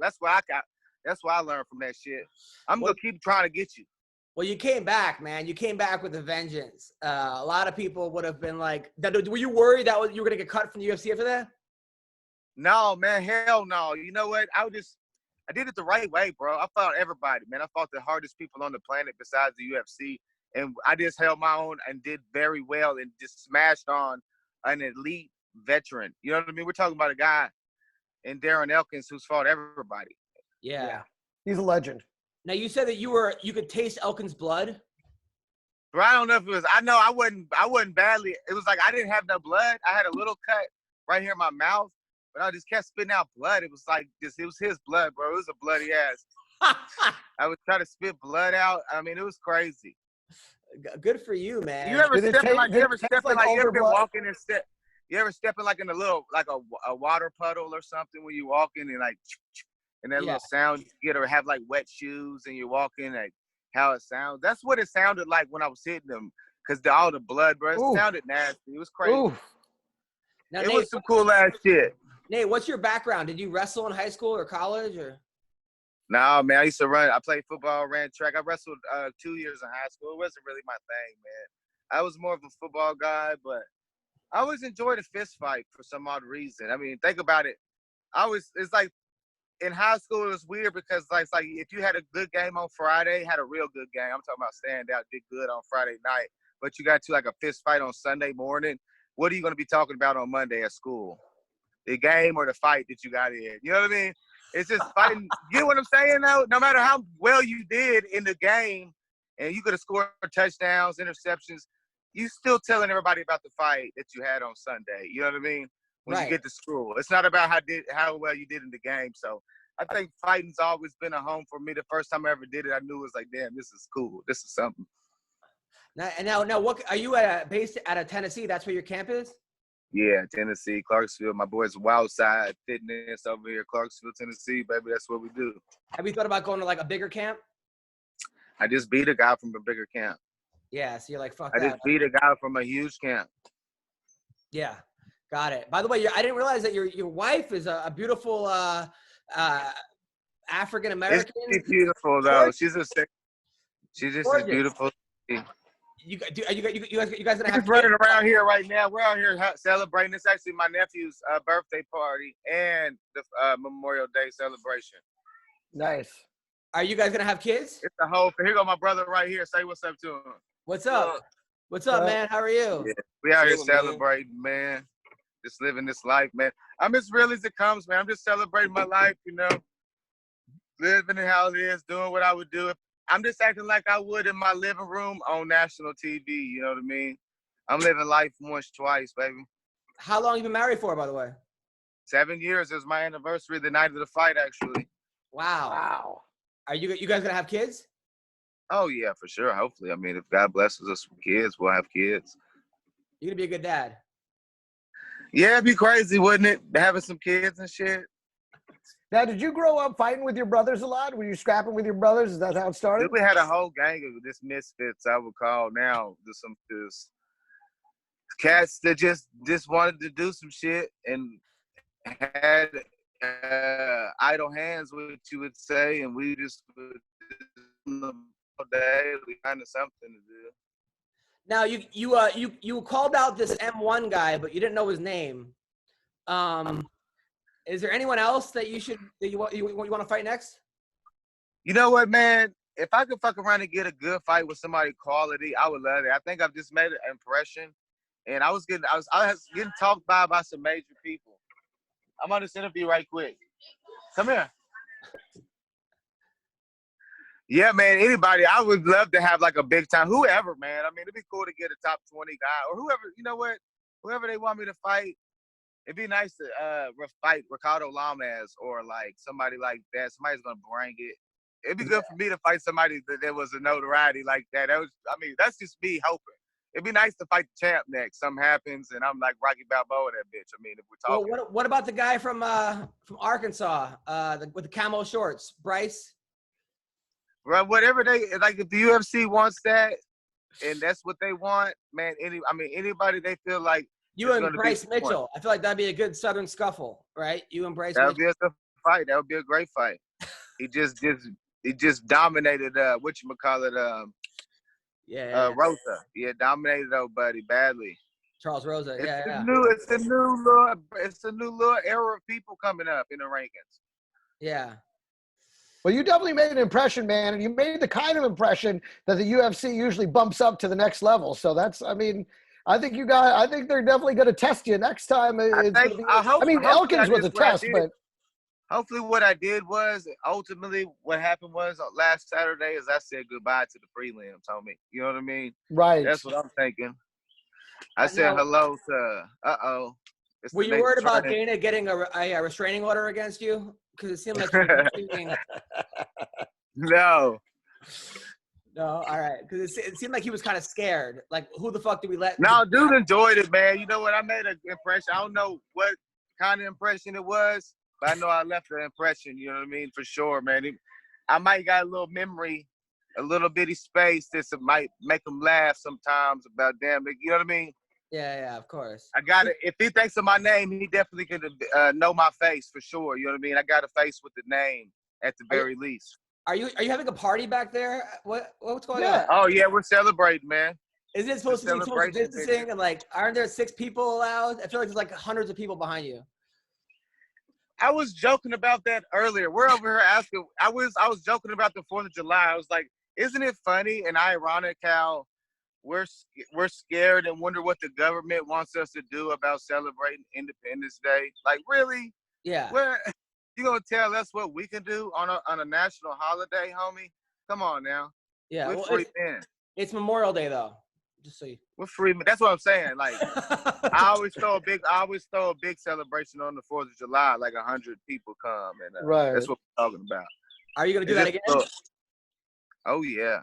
got. That's what I learned from that shit. I'm gonna keep trying to get you. Well, you came back, man. You came back with a vengeance. A lot of people would have been like, were you worried that you were going to get cut from the UFC after that? No, man, hell no. You know what? I did it the right way, bro. I fought everybody, man. I fought the hardest people on the planet besides the UFC. And I just held my own and did very well and just smashed on an elite veteran. You know what I mean? We're talking about a guy in Darren Elkins who's fought everybody. Yeah. He's a legend. Now, you said that you could taste Elkins' blood. But I don't know if it was, I know I wasn't badly. It was like I didn't have no blood. I had a little cut right here in my mouth, but I just kept spitting out blood. It was like this, it was his blood, bro. It was a bloody ass. I would try to spit blood out. I mean, it was crazy. Good for you, man. You ever step in like you ever step in like in a little, like a water puddle or something when you walking and like, and that little sound you get, or have like wet shoes and you're walking, like how it sounds. That's what it sounded like when I was hitting them, because all the blood, bro. It sounded nasty. It was crazy. Now, it Nate, was some cool ass shit. Nate, what's your background? Did you wrestle in high school or college or? No, man. I used to run. I played football, ran track. I wrestled 2 years in high school. It wasn't really my thing, man. I was more of a football guy, but I always enjoyed a fist fight for some odd reason. I mean, think about it. It's like, in high school, it was weird because like, it's like if you had a good game on Friday, had a real good game. I'm talking about stand out, did good on Friday night, but you got to like a fist fight on Sunday morning. What are you going to be talking about on Monday at school? The game or the fight that you got in? You know what I mean? It's just fighting. You know what I'm saying, though? No matter how well you did in the game, and you could have scored touchdowns, interceptions, you still telling everybody about the fight that you had on Sunday. You know what I mean? When you get to school, it's not about how well you did in the game. So I think fighting's always been a home for me. The first time I ever did it, I knew it was like, damn, this is cool. This is something. Now, what are you based out of Tennessee? That's where your camp is? Yeah, Tennessee, Clarksville. My boys Wild Side Fitness over here, Clarksville, Tennessee, baby. That's what we do. Have you thought about going to like a bigger camp? I just beat a guy from a bigger camp. Yeah, so you're like, fuck I that. just beat a guy from a huge camp. Yeah, got it. By the way, I didn't realize that your wife is a beautiful African American. She's beautiful though. She's just as beautiful. You guys gonna have She's running around here right now. We're out here celebrating. It's actually my nephew's birthday party and the Memorial Day celebration. Nice. Are you guys gonna have kids? It's the whole. Here go my brother right here. Say what's up to him. What's up? What's up, man? How are you? Yeah. We out here celebrating, man. Just living this life, man. I'm as real as it comes, man. I'm just celebrating my life, you know. Living it how it is, doing what I would do. I'm just acting like I would in my living room on national TV, you know what I mean? I'm living life once, twice, baby. How long you been married for, by the way? 7 years. It was my anniversary the night of the fight, actually. Wow. Are you guys gonna have kids? Oh, yeah, for sure. Hopefully. I mean, if God blesses us with kids, we'll have kids. You're gonna be a good dad. Yeah, it'd be crazy, wouldn't it? Having some kids and shit. Now, did you grow up fighting with your brothers a lot? Were you scrapping with your brothers? Is that how it started? We had a whole gang of this misfits, I would call now. Some cats that just wanted to do some shit and had idle hands, what you would say, and we just would all day, we kind of something to do. Now you called out this M1 guy, but you didn't know his name. Is there anyone else that you want to fight next? You know what, man? If I could fuck around and get a good fight with somebody quality, I would love it. I think I've just made an impression, and I was getting talked by some major people. I'm on this interview right quick. Come here. Yeah, man, anybody. I would love to have like a big time, whoever, man. I mean, it'd be cool to get a top 20 guy or whoever, you know what? Whoever they want me to fight. It'd be nice to fight Ricardo Lamas or like somebody like that. Somebody's gonna bring it. It'd be good for me to fight somebody that was a notoriety like that. That's just me hoping. it'd be nice to fight the champ next. Something happens, and I'm like Rocky Balboa, that bitch. I mean, if we're talking. Well, what about the guy from Arkansas, with the camo shorts, Bryce? Right, whatever they like. If the UFC wants that, and that's what they want, man. Anybody they feel like you and Bryce Mitchell. I feel like that'd be a good Southern scuffle, right? You and Bryce. That would be a good fight. That would be a great fight. He just dominated. Rosa. Yeah, dominated old buddy badly. Charles Rosa. It's a new little era of people coming up in the rankings. Yeah. Well, you definitely made an impression, man, and you made the kind of impression that the UFC usually bumps up to the next level. So I think they're definitely going to test you next time. Elkins was a test, but hopefully what I did was ultimately what happened was last Saturday is I said goodbye to the prelims, homie. You know what I mean? Right. That's what I'm thinking. I said hello to Were you worried about Dana getting a restraining order against you? Because it seemed like you were thinking. No. All right. Because it seemed like he was kind of scared. Like, who the fuck did we let? No, dude enjoyed it, man. You know what? I made an impression. I don't know what kind of impression it was, but I know I left an impression. You know what I mean? For sure, man. I might got a little memory, a little bitty space that might make him laugh sometimes about damn. You know what I mean? Yeah, of course. I got it. If he thinks of my name, he definitely could know my face for sure. You know what I mean? I got a face with the name at the very least. Are you having a party back there? What's going on? Oh yeah, we're celebrating, man. Isn't it supposed to be social distancing and like aren't there 6 people allowed? I feel like there's like hundreds of people behind you. I was joking about that earlier. We're over here asking. I was joking about the 4th of July. I was like, isn't it funny and ironic how we're scared and wonder what the government wants us to do about celebrating Independence Day? Like, really? Yeah. You gonna tell us what we can do on a national holiday, homie? Come on now. Yeah. We're free men. It's Memorial Day though. Just so you. We're free men. That's what I'm saying. Like, I always throw a big celebration on the 4th of July. Like 100 people come, and right. That's what we're talking about. Are you gonna do that again? Oh yeah.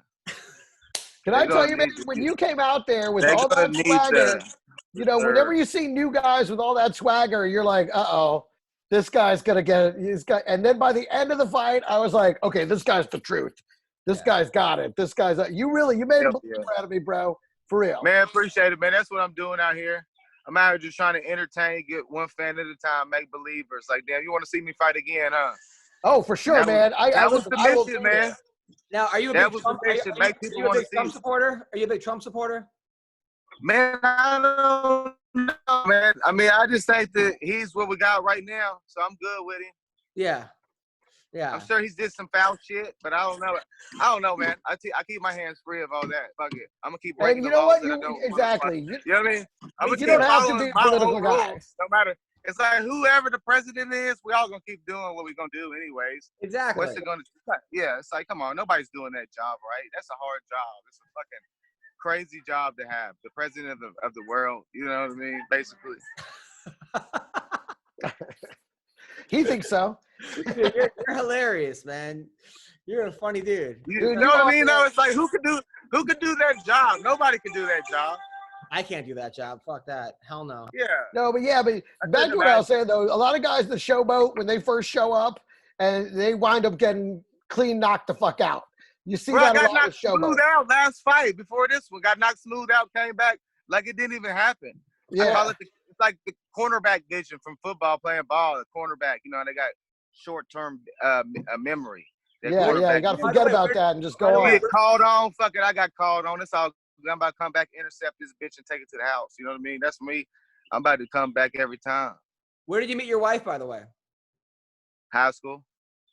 Can I tell you, man, when you came out there with all that swagger, whenever you see new guys with all that swagger, you're like, uh-oh, this guy's going to get it. And then by the end of the fight, I was like, okay, this guy's the truth. This guy's got it. This guy's – you made a believer out of me, bro, for real. Man, appreciate it, man. That's what I'm doing out here. I'm out here just trying to entertain, get one fan at a time, make believers. Like, damn, you want to see me fight again, huh? Oh, for sure, man. That was the mission, man. Now, are you a big Trump supporter? Are you a big Trump supporter? Man, I don't know, man. I mean, I just think that he's what we got right now, so I'm good with him. Yeah. I'm sure he's did some foul shit, but I don't know, man. I keep my hands free of all that. Fuck it. I'm gonna keep breaking the laws. Exactly. You know what I mean? You don't have to be a political guy. No matter. It's like whoever the president is, we all gonna keep doing what we're gonna do anyways. Exactly. What's it gonna? Yeah, it's like, come on, nobody's doing that job, right? That's a hard job. It's a fucking crazy job to have. The president of the world. You know what I mean? Basically. He thinks so. Dude, you're hilarious, man. You're a funny dude. You know what I mean? No, it's like who could do that job? Nobody can do that job. I can't do that job. Fuck that. Hell no. Yeah. No, but back to what I was saying though, a lot of guys that showboat when they first show up and they wind up getting clean knocked the fuck out. You see that a lot of showboat. Smooth out last fight before this one. Got knocked smooth out, came back like it didn't even happen. Yeah. I call it it's like the cornerback vision from football playing ball. The cornerback, they got short-term memory. You got to forget about that and just go on. You get called on, fuck it, I got called on. It's all I'm about to come back, intercept this bitch, and take it to the house. You know what I mean? That's me. I'm about to come back every time. Where did you meet your wife, by the way? High school.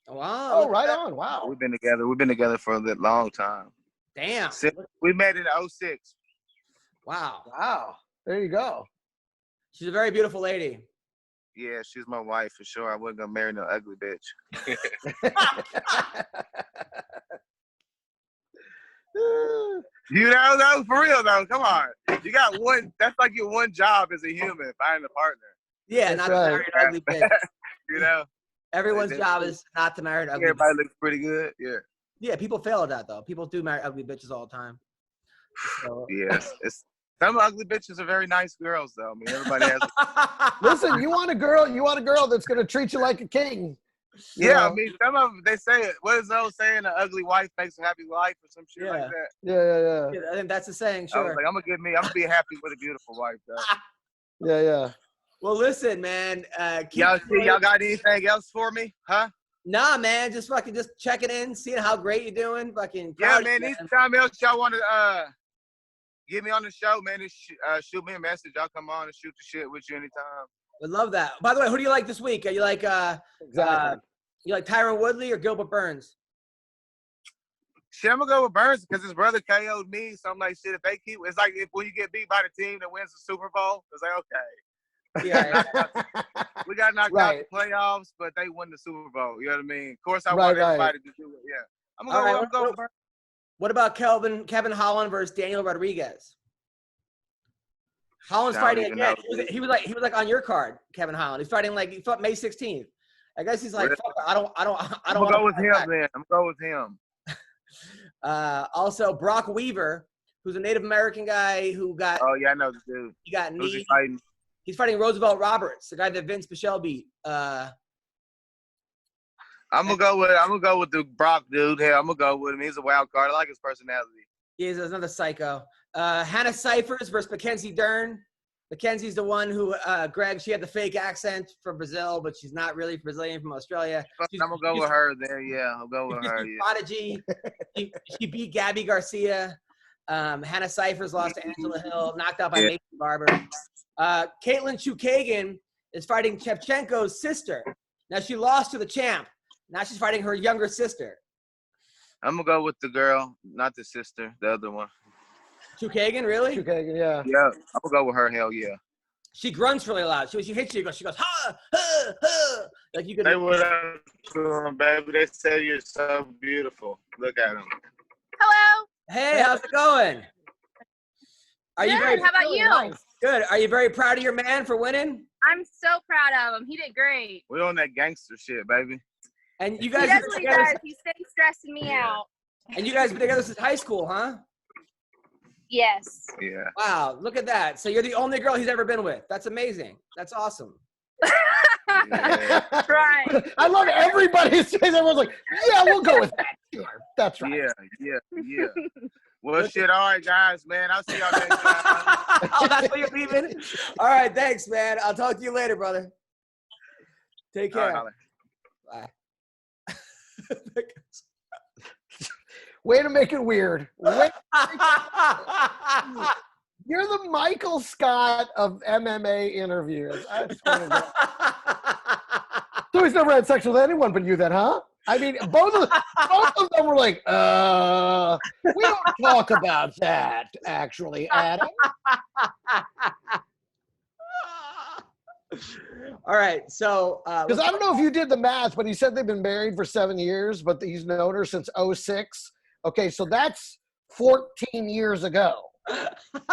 Wow. Oh, right on. Wow. We've been together for a long time. Damn. We met in 2006. Wow. There you go. She's a very beautiful lady. Yeah, she's my wife for sure. I wasn't gonna marry no ugly bitch. No, for real though. Come on, you got one. That's like your one job as a human, finding a partner. Yeah, not to marry an ugly bitch. Everyone's job is not to marry an ugly. Everybody looks pretty good. Yeah. Yeah, people fail at that though. People do marry ugly bitches all the time. So. Yes, Some ugly bitches are very nice girls, though. I mean, everybody has. Listen, you want a girl that's gonna treat you like a king. Yeah, I mean, some of them, they say it. What is those saying? An ugly wife makes a happy life or some shit like that. Yeah. Yeah, I think that's the saying. I was Sure. like, I'm gonna be happy with a beautiful wife, though. Yeah. Well, listen, man. Y'all got anything else for me? Huh? Nah, man. Just checking in, seeing how great you're doing. Fucking Yeah, proud man. of you, Anytime else y'all want to get me on the show, man, just shoot me a message. I'll come on and shoot the shit with you anytime. Would love that. By the way, who do you like this week? Are you like Exactly. you like Tyron Woodley or Gilbert Burns? Shit, I'm gonna go with Burns because his brother KO'd me. So I'm like, shit, if they keep, it's like when you get beat by the team that wins the Super Bowl, it's like, okay. Yeah. We got knocked out the playoffs, but they won the Super Bowl. You know what I mean? Of course, I want everybody to do it. Yeah. I'm gonna go with Burns. What about Kevin Holland versus Daniel Rodriguez? Holland's fighting again. He was like on your card, Kevin Holland. He's fighting he fought May 16th. I guess he's like, fuck, I don't I'm gonna go with him, man. I'm gonna go with him. Also, Brock Weaver, who's a Native American guy who got. Oh yeah, I know the dude. He got knee. Who's he fighting? He's fighting Roosevelt Roberts, the guy that Vince Pichel beat. I'm gonna go with the Brock dude. Hell, I'm gonna go with him. He's a wild card. I like his personality. He's another psycho. Hannah Cyphers versus Mackenzie Dern. Mackenzie's the one who, Greg, she had the fake accent from Brazil, but she's not really Brazilian, from Australia. I'm going to go with her there, yeah. I'll go with her, yeah. Prodigy. She beat Gabby Garcia. Hannah Cyphers lost to Angela Hill, knocked out by Mason Barber. Caitlin Chukagan is fighting Shevchenko's sister. Now, she lost to the champ. Now she's fighting her younger sister. I'm going to go with the girl, not the sister, the other one. Chukagan, really? Chukagan, yeah. Yeah, I'm going to go with her, hell yeah. She grunts really loud. She hits you, she goes, ha, ha, ha. Like you could. Hey, what up, baby? They say you're so beautiful. Look at them. Hello. Hey, how's it going? Are you Good. How about you? Nice. Good. Are you very proud of your man for winning? I'm so proud of him. He did great. We're on that gangster shit, baby. And you guys he definitely does. He's staying stressing me out. And you guys been together since high school, huh? Yes. Yeah. Wow, look at that. So you're the only girl he's ever been with. That's amazing. That's awesome. Yeah. Right. I love everybody says. Everyone's like, yeah, we'll go with that. Sure. That's right. Yeah. Well, shit. All right, guys, man. I'll see y'all next time. Oh, that's where you're leaving? All right, thanks, man. I'll talk to you later, brother. Take care. All right, bye. Way to make it weird. You're the Michael Scott of MMA interviews. I swear to God. So he's never had sex with anyone but you then, huh? I mean, both of them were like, we don't talk about that, actually, Adam. All right, so because I don't know if you did the math, but he said they've been married for 7 years, but he's known her since 2006. Okay, so that's 14 years ago.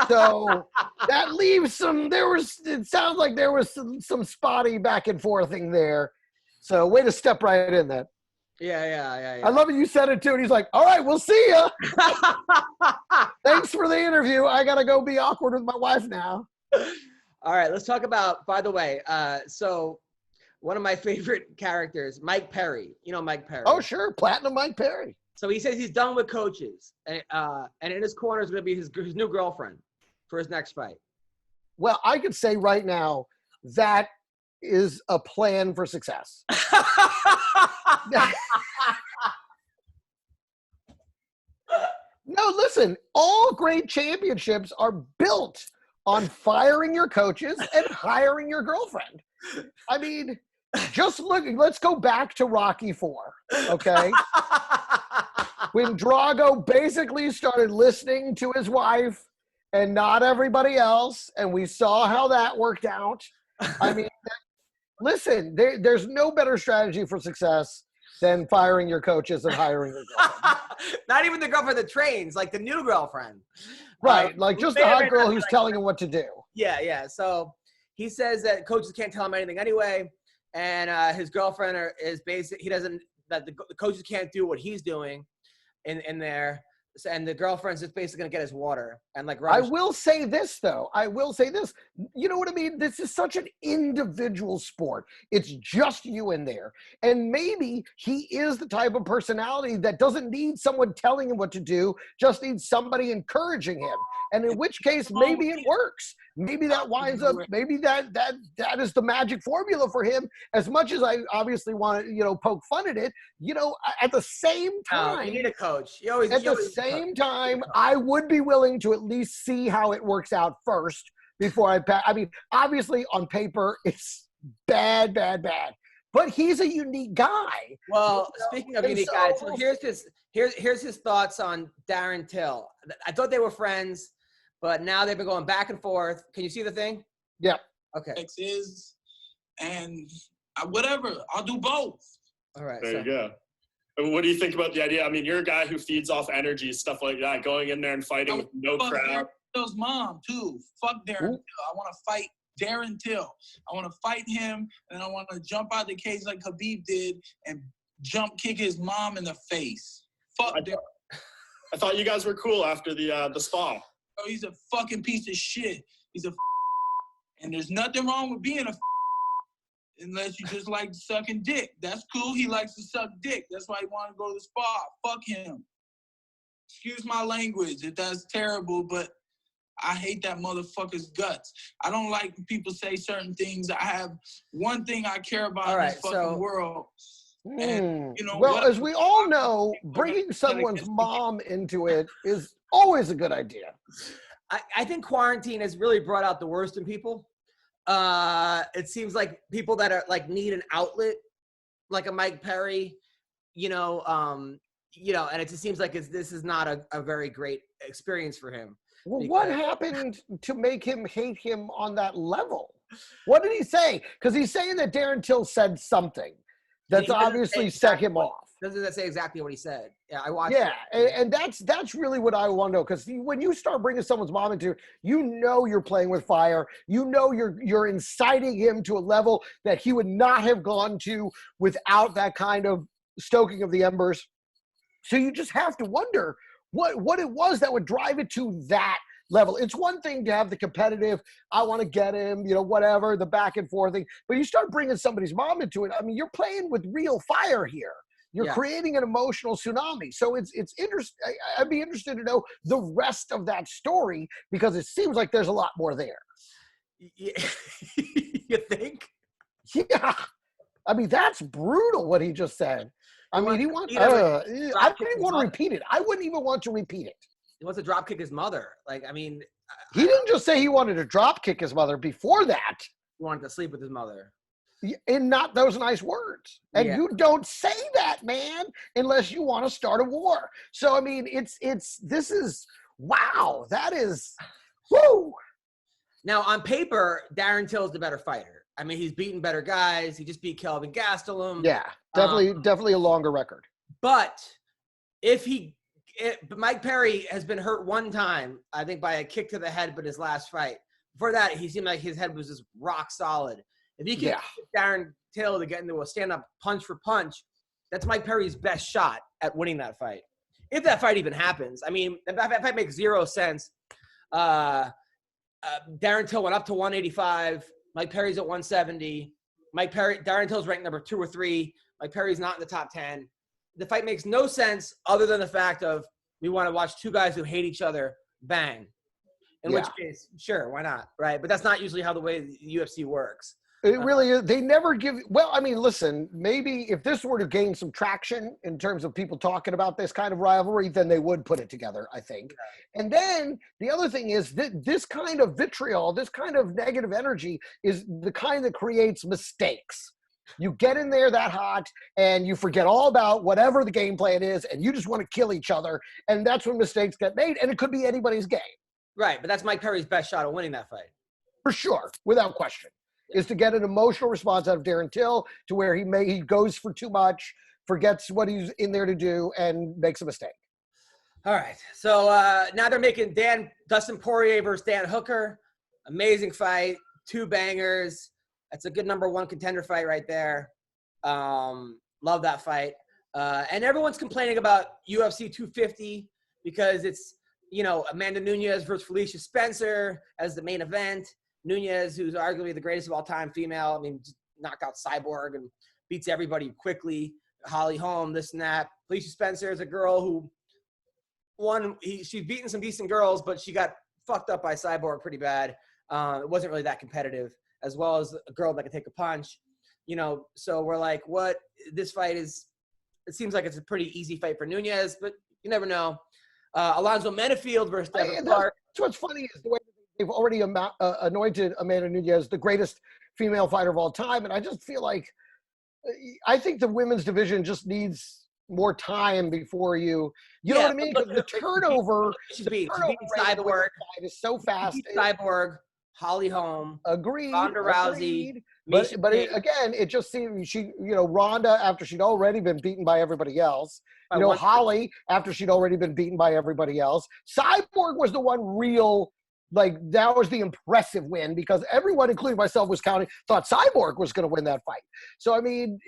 So that leaves some. It sounds like there was some spotty back and forthing there. So way to step right in that. Yeah. I love it. You said it too, and he's like, "All right, we'll see ya. Thanks for the interview. I gotta go be awkward with my wife now." All right, let's talk about. By the way, so one of my favorite characters, Mike Perry. You know Mike Perry. Oh sure, Platinum Mike Perry. So he says he's done with coaches, and in his corner is going to be his new girlfriend for his next fight. Well, I could say right now that is a plan for success. No, listen, all great championships are built on firing your coaches and hiring your girlfriend. I mean, just look, let's go back to Rocky IV, okay? When Drago basically started listening to his wife and not everybody else, and we saw how that worked out. I mean, listen, there's no better strategy for success than firing your coaches and hiring your girlfriend. Not even the girlfriend that trains, like the new girlfriend. Right, like just a hot girl who's telling him what to do. Yeah. So he says that coaches can't tell him anything anyway, and his girlfriend is basic. He doesn't. That the coaches can't do what he's doing in there. and the girlfriend's just basically gonna get his water and like. I will say this though. I will say this. You know what I mean? This is such an individual sport. It's just you in there. And maybe he is the type of personality that doesn't need someone telling him what to do, just needs somebody encouraging him. And in which case, maybe it works. Maybe that winds up, maybe that is the magic formula for him. As much as I obviously want to, poke fun at it, at the same time, you need a coach. At the same time, I would be willing to at least see how it works out first before I pass. I mean, obviously on paper, it's bad. But he's a unique guy. Well, speaking of unique guys, so here's his thoughts on Darren Till. I thought they were friends, but now they've been going back and forth. Can you see the thing? Yeah. Okay. And whatever, I'll do both. All right. There you go. What do you think about the idea? I mean, you're a guy who feeds off energy, stuff like that, going in there and fighting with no crowd. Darren Till's mom, too. Fuck Darren Till. I want to fight Darren Till. I want to fight him, and I want to jump out the cage like Khabib did and jump kick his mom in the face. Fuck Darren. I thought you guys were cool after the spa. Oh, he's a fucking piece of shit. He's a and there's nothing wrong with being a unless you just like sucking dick. That's cool. He likes to suck dick. That's why he wanted to go to the spa. Fuck him. Excuse my language if that's terrible, but I hate that motherfucker's guts. I don't like when people say certain things. I have one thing I care about in this fucking world. And, well, as we all know, bringing someone's mom into it is always a good idea. I think quarantine has really brought out the worst in people. It seems like people that are like need an outlet, like a Mike Perry, and it just seems like this is not a very great experience for him. Well, what happened to make him hate him on that level? What did he say? Because he's saying that Darren Till said something that's obviously set him off. Doesn't that say exactly what he said? Yeah, I watched. Yeah, and that's really what I want to know. Because when you start bringing someone's mom into it, you're playing with fire. You're inciting him to a level that he would not have gone to without that kind of stoking of the embers. So you just have to wonder what it was that would drive it to that level. It's one thing to have the competitive, I want to get him, whatever, the back and forth thing. But you start bringing somebody's mom into it. I mean, you're playing with real fire here. You're creating an emotional tsunami. So it's interesting. I'd be interested to know the rest of that story because it seems like there's a lot more there. Yeah. You think? Yeah. I mean, that's brutal what he just said. I mean, he wants. I don't even want to repeat it. I wouldn't even want to repeat it. He wants to drop kick his mother. He didn't just say he wanted to drop kick his mother. Before that, he wanted to sleep with his mother. And not those nice words. And you don't say that, man, unless you want to start a war. So I mean, this is wow. That is whoo. Now on paper, Darren Till's the better fighter. I mean, he's beaten better guys. He just beat Kelvin Gastelum. Yeah, definitely a longer record. But Mike Perry has been hurt one time, I think, by a kick to the head, but his last fight. Before that, he seemed like his head was just rock solid. If you can get Darren Till to get into a stand-up punch for punch, that's Mike Perry's best shot at winning that fight. If that fight even happens. I mean, that fight makes zero sense. Darren Till went up to 185. Mike Perry's at 170. Darren Till's ranked number 2 or 3. Mike Perry's not in the top 10. The fight makes no sense other than the fact of we want to watch two guys who hate each other bang. In which case, sure, why not, right? But that's not usually how the way the UFC works. It really is. They never give – well, I mean, listen, maybe if this were to gain some traction in terms of people talking about this kind of rivalry, then they would put it together, I think. Yeah. And then the other thing is that this kind of vitriol, this kind of negative energy is the kind that creates mistakes. You get in there that hot and you forget all about whatever the game plan is and you just want to kill each other. And that's when mistakes get made. And it could be anybody's game. Right, but that's Mike Perry's best shot at winning that fight. For sure, without question. Is to get an emotional response out of Darren Till to where he goes for too much, forgets what he's in there to do, and makes a mistake. All right. So now they're making Dustin Poirier versus Dan Hooker. Amazing fight. 2 bangers. That's a good number 1 contender fight right there. Love that fight. And everyone's complaining about UFC 250. because it's, you know, Amanda Nunez versus Felicia Spencer as the main event. Nunez, who's arguably the greatest of all time female, I mean, just knocked out Cyborg and beats everybody quickly. Holly Holm, this and that. Felicia Spencer is a girl who she's beaten some decent girls, but she got fucked up by Cyborg pretty bad. It wasn't really that competitive, as well as a girl that could take a punch. You know, so we're like, what? This fight is, it seems like it's a pretty easy fight for Nunez, but you never know. Alonzo Menafield versus Devin Clark. That's what's funny is the way they've already anointed Amanda Nunez the greatest female fighter of all time. And I just feel like, I think the women's division just needs more time before you know what I mean? Because the turnover Cyborg is so fast. Cyborg, Holly Holm, agreed. Ronda Rousey. But it just seemed Ronda, after she'd already been beaten by everybody else. Holly, after she'd already been beaten by everybody else. Cyborg was the one real, that was the impressive win, because everyone, including myself, thought Cyborg was going to win that fight. So, I mean,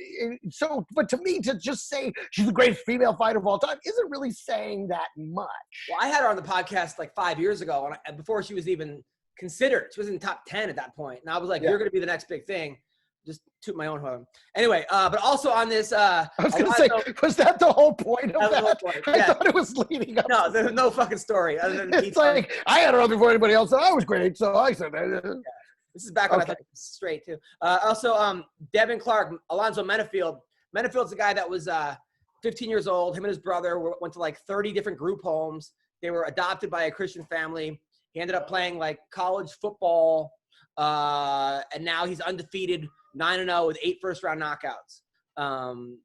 but to me, to just say she's the greatest female fighter of all time isn't really saying that much. Well, I had her on the podcast 5 years ago, and before she was even considered. She was in the top 10 at that point. And I was like, you're going to be the next big thing. Just toot my own horn. Anyway, but also on this. I was going to say, was that the whole point of that? I thought it was leading up. No, there's no fucking story other than it's like, I had her on before anybody else, and I was great, so I said that. Yeah. This is back when I thought it was straight, too. Also, Devin Clark, Alonzo Menafield. Menafield's a guy that was 15 years old. Him and his brother went to 30 different group homes. They were adopted by a Christian family. He ended up playing college football, and now he's undefeated, 9-0 with 8 first-round knockouts.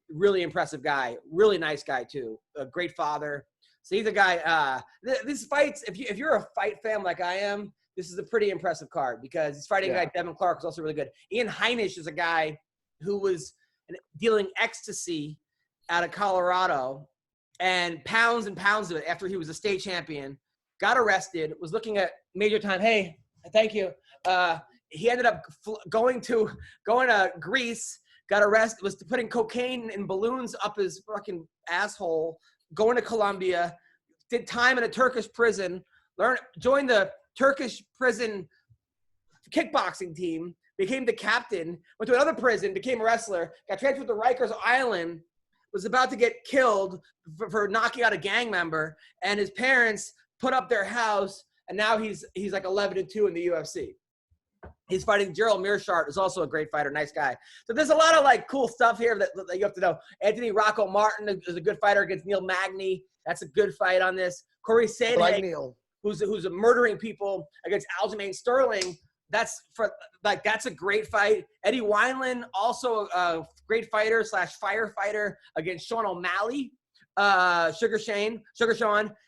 Really impressive guy. Really nice guy, too. A great father. So he's a guy. These fights, if you're a fight fan like I am, this is a pretty impressive card, because he's fighting a guy, Devin Clark, who's also really good. Ian Heinisch is a guy who was dealing ecstasy out of Colorado, and pounds of it after he was a state champion. Got arrested, was looking at major time. Hey, thank you. He ended up going to Greece, got arrested, was putting cocaine in balloons up his fucking asshole, going to Colombia, did time in a Turkish prison, joined the Turkish prison kickboxing team, became the captain, went to another prison, became a wrestler, got transferred to Rikers Island, was about to get killed for knocking out a gang member, and his parents put up their house, and now he's 11-2 in the UFC. He's fighting Gerald Mearshart, who's also a great fighter, nice guy. So there's a lot of cool stuff here that you have to know. Anthony Rocco Martin is a good fighter against Neil Magny. That's a good fight on this. Corey Sandhagen, who's murdering people, against Aljamain Sterling. That's a great fight. Eddie Wineland, also a great fighter / firefighter, against Sean O'Malley. Sugar Sean,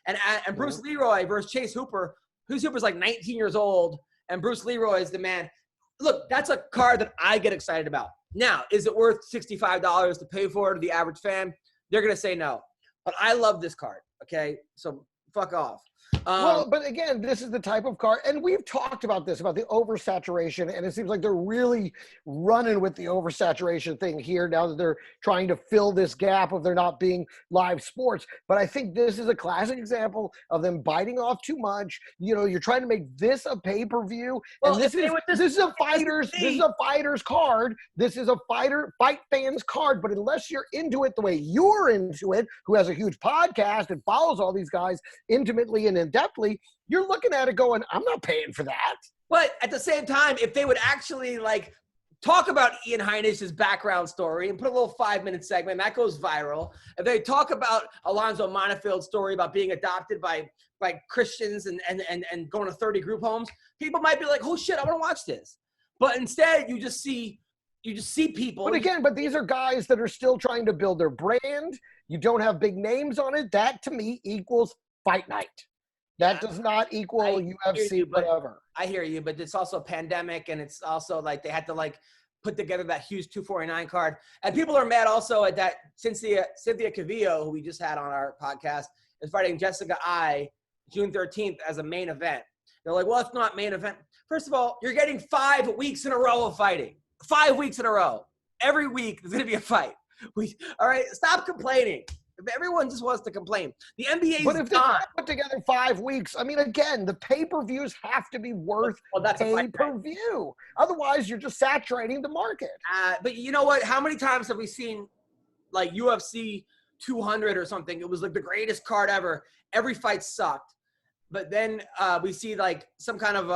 and Bruce Leroy versus Chase Hooper. Hooper's 19 years old, and Bruce Leroy is the man. Look, that's a card that I get excited about. Now, is it worth $65 to pay for to the average fan? They're going to say no. But I love this card, okay? So fuck off. But again, this is the type of card, and we've talked about this, about the oversaturation, and it seems like they're really running with the oversaturation thing here now that they're trying to fill this gap of there not being live sports. But I think this is a classic example of them biting off too much. You're trying to make this a pay-per-view, and this is a fighter's card. This is a fight fans card, but unless you're into it the way you're into it, who has a huge podcast and follows all these guys intimately and in-depthly, you're looking at it going, I'm not paying for that. But at the same time, if they would actually talk about Ian Heinisch's background story and put a little 5-minute segment that goes viral, if they talk about Alonzo Monafield's story about being adopted by Christians and going to 30 group homes, people might be like, oh shit, I want to watch this. But instead, you just see people. But again, these are guys that are still trying to build their brand. You don't have big names on it. That to me equals fight night. That does not equal UFC, whatever. I hear you, but it's also a pandemic, and it's also they had to put together that huge 249 card. And people are mad also at that Cynthia Cavillo, who we just had on our podcast, is fighting Jessica Ai June 13th as a main event. They're like, well, it's not main event. First of all, you're getting 5 weeks in a row of fighting. 5 weeks in a row. Every week there's going to be a fight. All right, stop complaining. Everyone just wants to complain. The NBA But is if they gone. put together 5 weeks, I mean, again, the pay-per-views have to be worth Well, that's a fight night. pay-per-view. Otherwise, you're just saturating the market. But you know what? How many times have we seen like UFC 200 or something? It was like the greatest card ever. Every fight sucked. But then we see like some kind of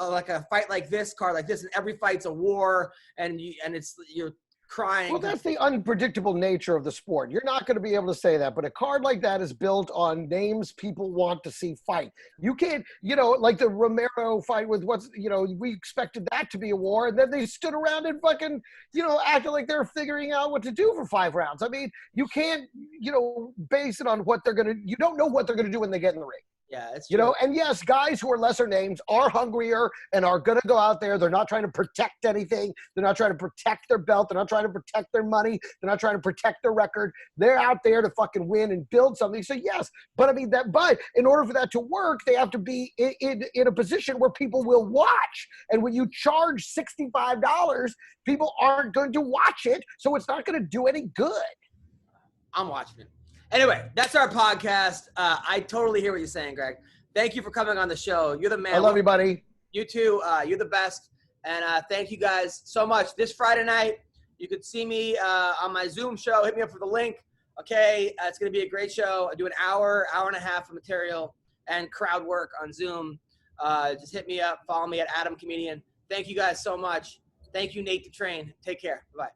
like a fight like this, card like this, and every fight's a war, and you're crying. Well, that's the unpredictable nature of the sport. You're not going to be able to say that, but a card like that is built on names people want to see fight. You can't, like the Romero fight with we expected that to be a war, and then they stood around and fucking, acted like they're figuring out what to do for 5 rounds. I mean, you can't, base it on what they're going to, you don't know what they're going to do when they get in the ring. Yeah, it's true. And yes, guys who are lesser names are hungrier and are going to go out there. They're not trying to protect anything. They're not trying to protect their belt. They're not trying to protect their money. They're not trying to protect their record. They're out there to fucking win and build something. So yes, but in order for that to work, they have to be in a position where people will watch. And when you charge $65, people aren't going to watch it. So it's not going to do any good. I'm watching it. Anyway, that's our podcast. I totally hear what you're saying, Greg. Thank you for coming on the show. You're the man. I love you, buddy. You too. You're the best. And thank you guys so much. This Friday night, you could see me on my Zoom show. Hit me up for the link. Okay, it's going to be a great show. I do an hour and a half of material and crowd work on Zoom. Just hit me up. Follow me at Adam Comedian. Thank you guys so much. Thank you, Nate the Train. Take care. Bye-bye.